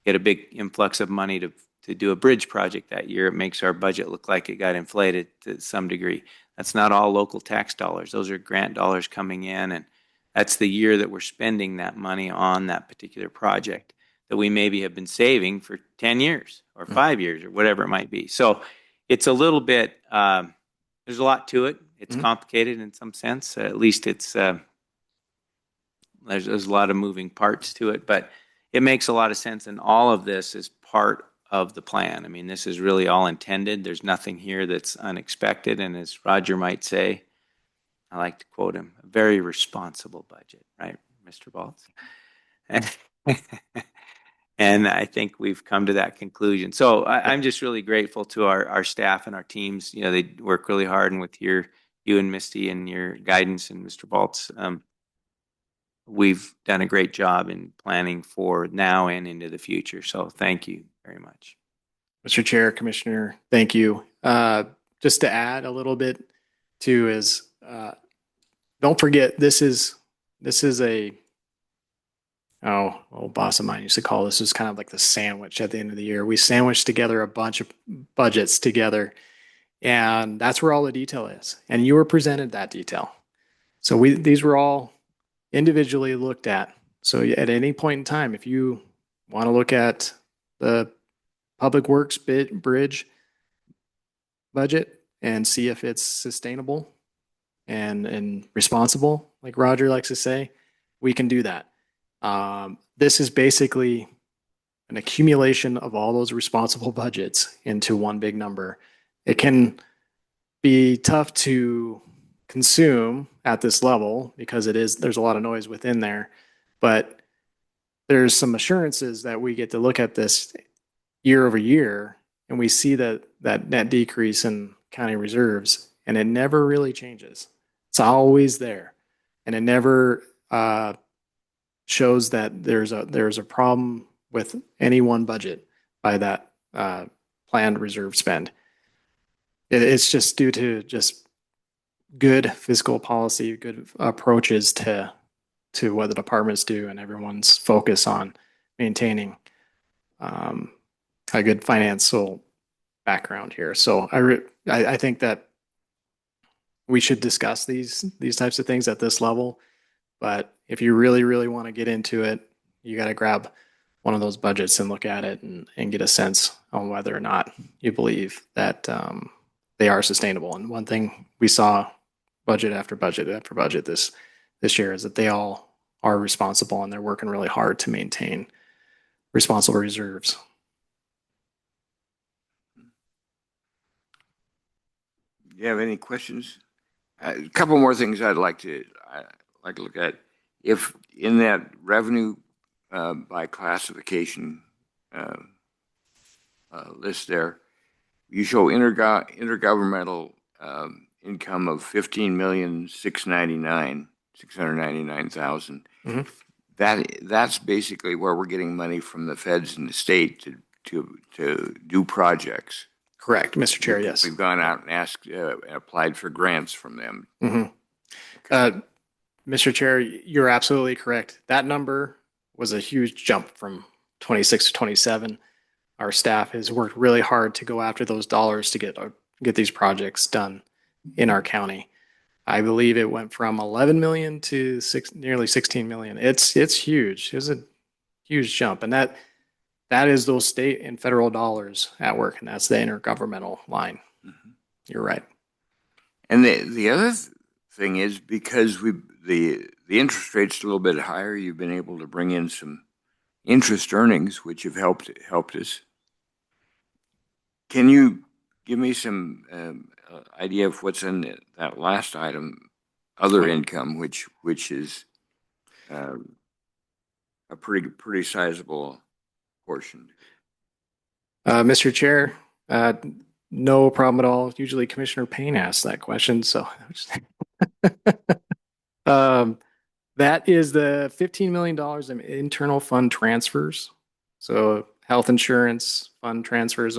S3: Get a big influx of money to do a bridge project that year. It makes our budget look like it got inflated to some degree. That's not all local tax dollars. Those are grant dollars coming in, and that's the year that we're spending that money on that particular project that we maybe have been saving for 10 years or 5 years or whatever it might be. So it's a little bit, there's a lot to it. It's complicated in some sense. At least it's, there's a lot of moving parts to it, but it makes a lot of sense. And all of this is part of the plan. I mean, this is really all intended. There's nothing here that's unexpected. And as Roger might say, I like to quote him, a very responsible budget, right, Mr. Baltz? And I think we've come to that conclusion. So I'm just really grateful to our staff and our teams. They work really hard, and with you and Misty and your guidance and Mr. Baltz, we've done a great job in planning for now and into the future. So thank you very much.
S13: Mr. Chair, Commissioner, thank you. Just to add a little bit too is, don't forget, this is a, boss of mine used to call this is kind of like the sandwich at the end of the year. We sandwich together a bunch of budgets together, and that's where all the detail is. And you were presented that detail. So these were all individually looked at. So at any point in time, if you want to look at the public works bridge budget and see if it's sustainable and responsible, like Roger likes to say, we can do that. This is basically an accumulation of all those responsible budgets into one big number. It can be tough to consume at this level because there's a lot of noise within there, but there's some assurances that we get to look at this year over year, and we see that net decrease in county reserves, and it never really changes. It's always there, and it never shows that there's a problem with any one budget by that planned reserve spend. It's just due to just good fiscal policy, good approaches to what the departments do, and everyone's focus on maintaining a good financial background here. So I think that we should discuss these types of things at this level. But if you really, really want to get into it, you got to grab one of those budgets and look at it and get a sense on whether or not you believe that they are sustainable. And one thing we saw budget after budget after budget this year is that they all are responsible and they're working really hard to maintain responsible reserves.
S1: Do you have any questions? A couple more things I'd like to look at. If in that revenue by classification list there, you show intergovernmental income of 15,699,000.
S13: Mm-hmm.
S1: That's basically where we're getting money from the feds and the state to do projects.
S13: Correct, Mr. Chair. Yes,
S1: we've gone out and asked, applied for grants from them.
S13: Mm-hmm. Mr. Chair, you're absolutely correct. That number was a huge jump from 26 to 27. Our staff has worked really hard to go after those dollars to get these projects done in our county. I believe it went from 11 million to nearly 16 million. It's huge. It was a huge jump, and that is those state and federal dollars at work, and that's the intergovernmental line. Mm-hmm. You're right.
S1: And the other thing is, because the interest rate's a little bit higher, you've been able to bring in some interest earnings, which have helped us. Can you give me some idea of what's in that last item, other income, which is a pretty sizable portion?
S13: Mr. Chair, no problem at all. Usually Commissioner Payne asks that question, so that is the $15 million in internal fund transfers. So health insurance fund transfers,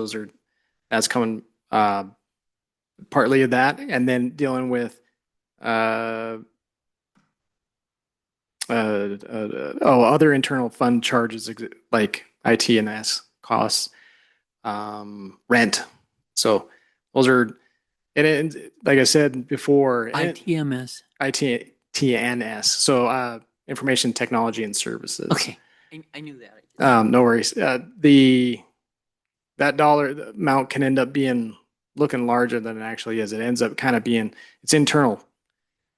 S13: that's coming partly of that, and then dealing with other internal fund charges like IT&S costs, rent. So those are, and like I said before,
S5: ITMS.
S13: ITNS. So information technology and services.
S5: Okay, I knew that.
S13: No worries. That dollar amount can end up looking larger than it actually is. It ends up kind of being, it's internal.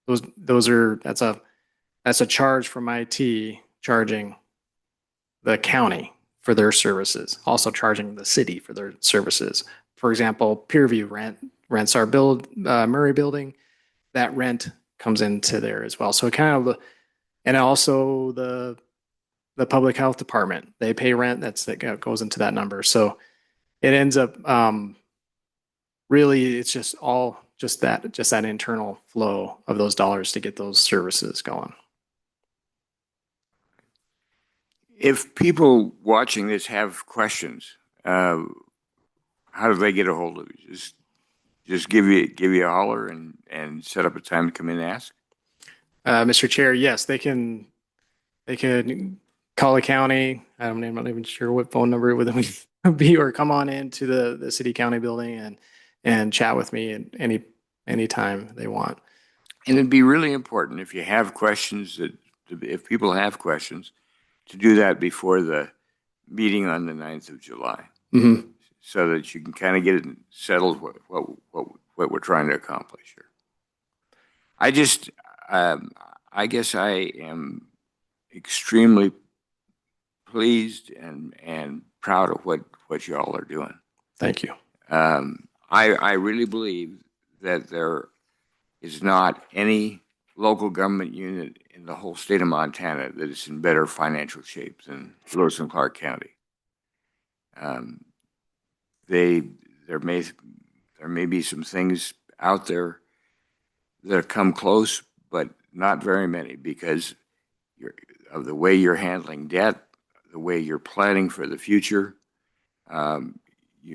S13: That's a charge from IT charging the county for their services, also charging the city for their services. For example, Peerview rents our Murray building. That rent comes into there as well. So it kind of, and also the public health department, they pay rent. That goes into that number. So it ends up really, it's just that internal flow of those dollars to get those services going.
S1: If people watching this have questions, how do they get a hold of you? Just give you a holler and set up a time to come in and ask?
S13: Mr. Chair, yes, they can call the county. I'm not even sure what phone number it would be, or come on into the city county building and chat with me at any time they want.
S1: And it'd be really important if you have questions, if people have questions, to do that before the meeting on the 9th of July.
S13: Mm-hmm.
S1: So that you can kind of get it settled what we're trying to accomplish here. I guess I am extremely pleased and proud of what you all are doing.
S13: Thank you.
S1: I really believe that there is not any local government unit in the whole state of Montana that is in better financial shape than Lewis and Clark County. There may be some things out there that come close, but not very many, because of the way you're handling debt, the way you're planning for the future.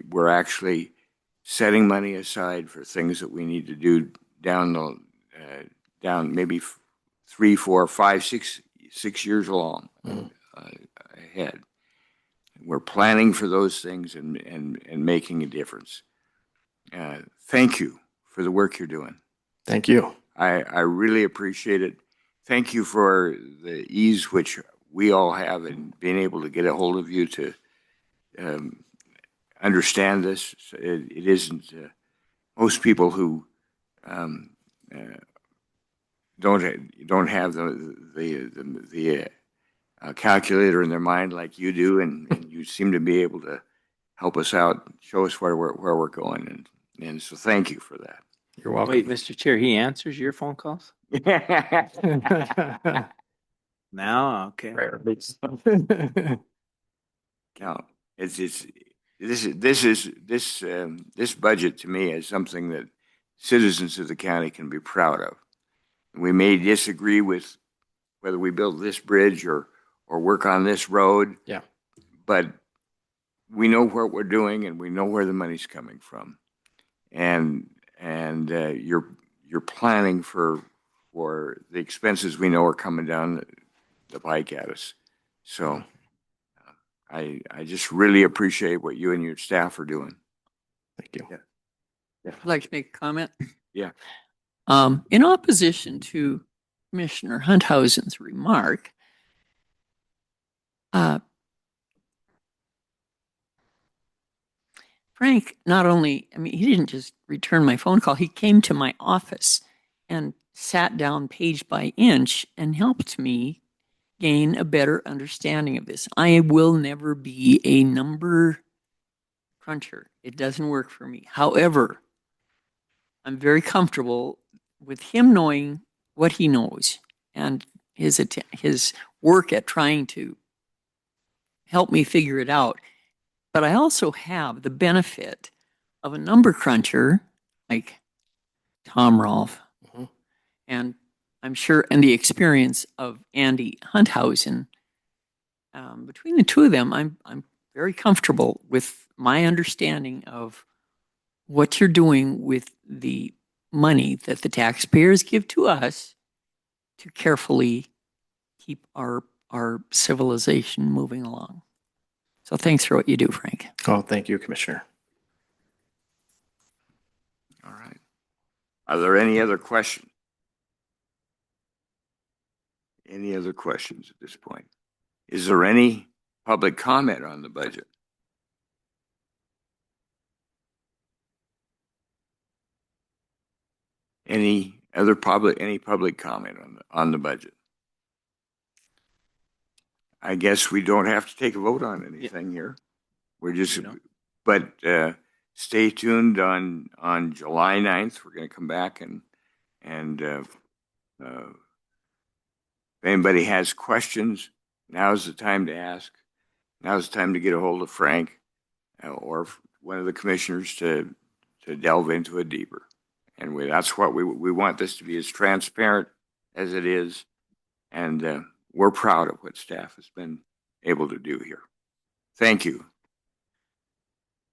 S1: We're actually setting money aside for things that we need to do down maybe 3, 4, 5, 6 years along ahead. We're planning for those things and making a difference. Thank you for the work you're doing.
S13: Thank you.
S1: I really appreciate it. Thank you for the ease which we all have in being able to get a hold of you to understand this. It isn't most people who don't have the calculator in their mind like you do, and you seem to be able to help us out, show us where we're going, and so thank you for that.
S13: You're welcome.
S3: Wait, Mr. Chair, he answers your phone calls? Now, okay.
S1: No, this budget to me is something that citizens of the county can be proud of. We may disagree with whether we build this bridge or work on this road.
S13: Yeah.
S1: But we know what we're doing and we know where the money's coming from. And you're planning for the expenses we know are coming down the pike at us. So I just really appreciate what you and your staff are doing.
S13: Thank you.
S1: Yeah.
S5: I'd like to make a comment.
S1: Yeah.
S5: In opposition to Commissioner Hunthausen's remark, Frank not only, he didn't just return my phone call, he came to my office and sat down page by inch and helped me gain a better understanding of this. I will never be a number cruncher. It doesn't work for me. However, I'm very comfortable with him knowing what he knows and his work at trying to help me figure it out. But I also have the benefit of a number cruncher like Tom Rolfe, and I'm sure, and the experience of Andy Hunthausen. Between the two of them, I'm very comfortable with my understanding of what you're doing with the money that the taxpayers give to us to carefully keep our civilization moving along. So thanks for what you do, Frank.
S13: Oh, thank you, Commissioner.
S1: All right. Are there any other questions? Any other questions at this point? Is there any public comment on the budget? Any public comment on the budget? I guess we don't have to take a vote on anything here. We're just, but stay tuned on July 9th. We're going to come back and if anybody has questions, now's the time to ask. Now's the time to get a hold of Frank or one of the commissioners to delve into it deeper. And that's what we want this to be, as transparent as it is. And we're proud of what staff has been able to do here. Thank you.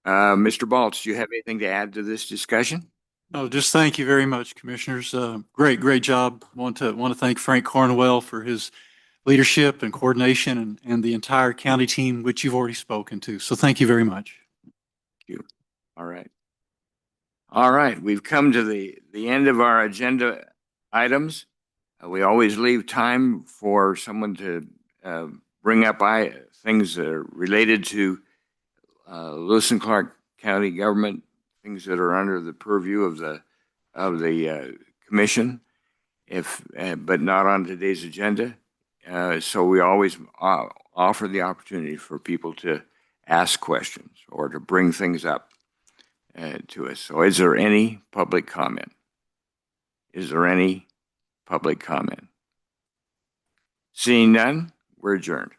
S1: Mr. Baltz, do you have anything to add to this discussion?
S14: No, just thank you very much, commissioners. Great job. Want to thank Frank Cornwell for his leadership and coordination and the entire county team, which you've already spoken to. So thank you very much.
S1: Thank you. All right. All right. We've come to the end of our agenda items. We always leave time for someone to bring up things that are related to Lewis and Clark County government, things that are under the purview of the commission, but not on today's agenda. So we always offer the opportunity for people to ask questions or to bring things up to us. So is there any public comment? Is there any public comment? Seeing none, we're adjourned.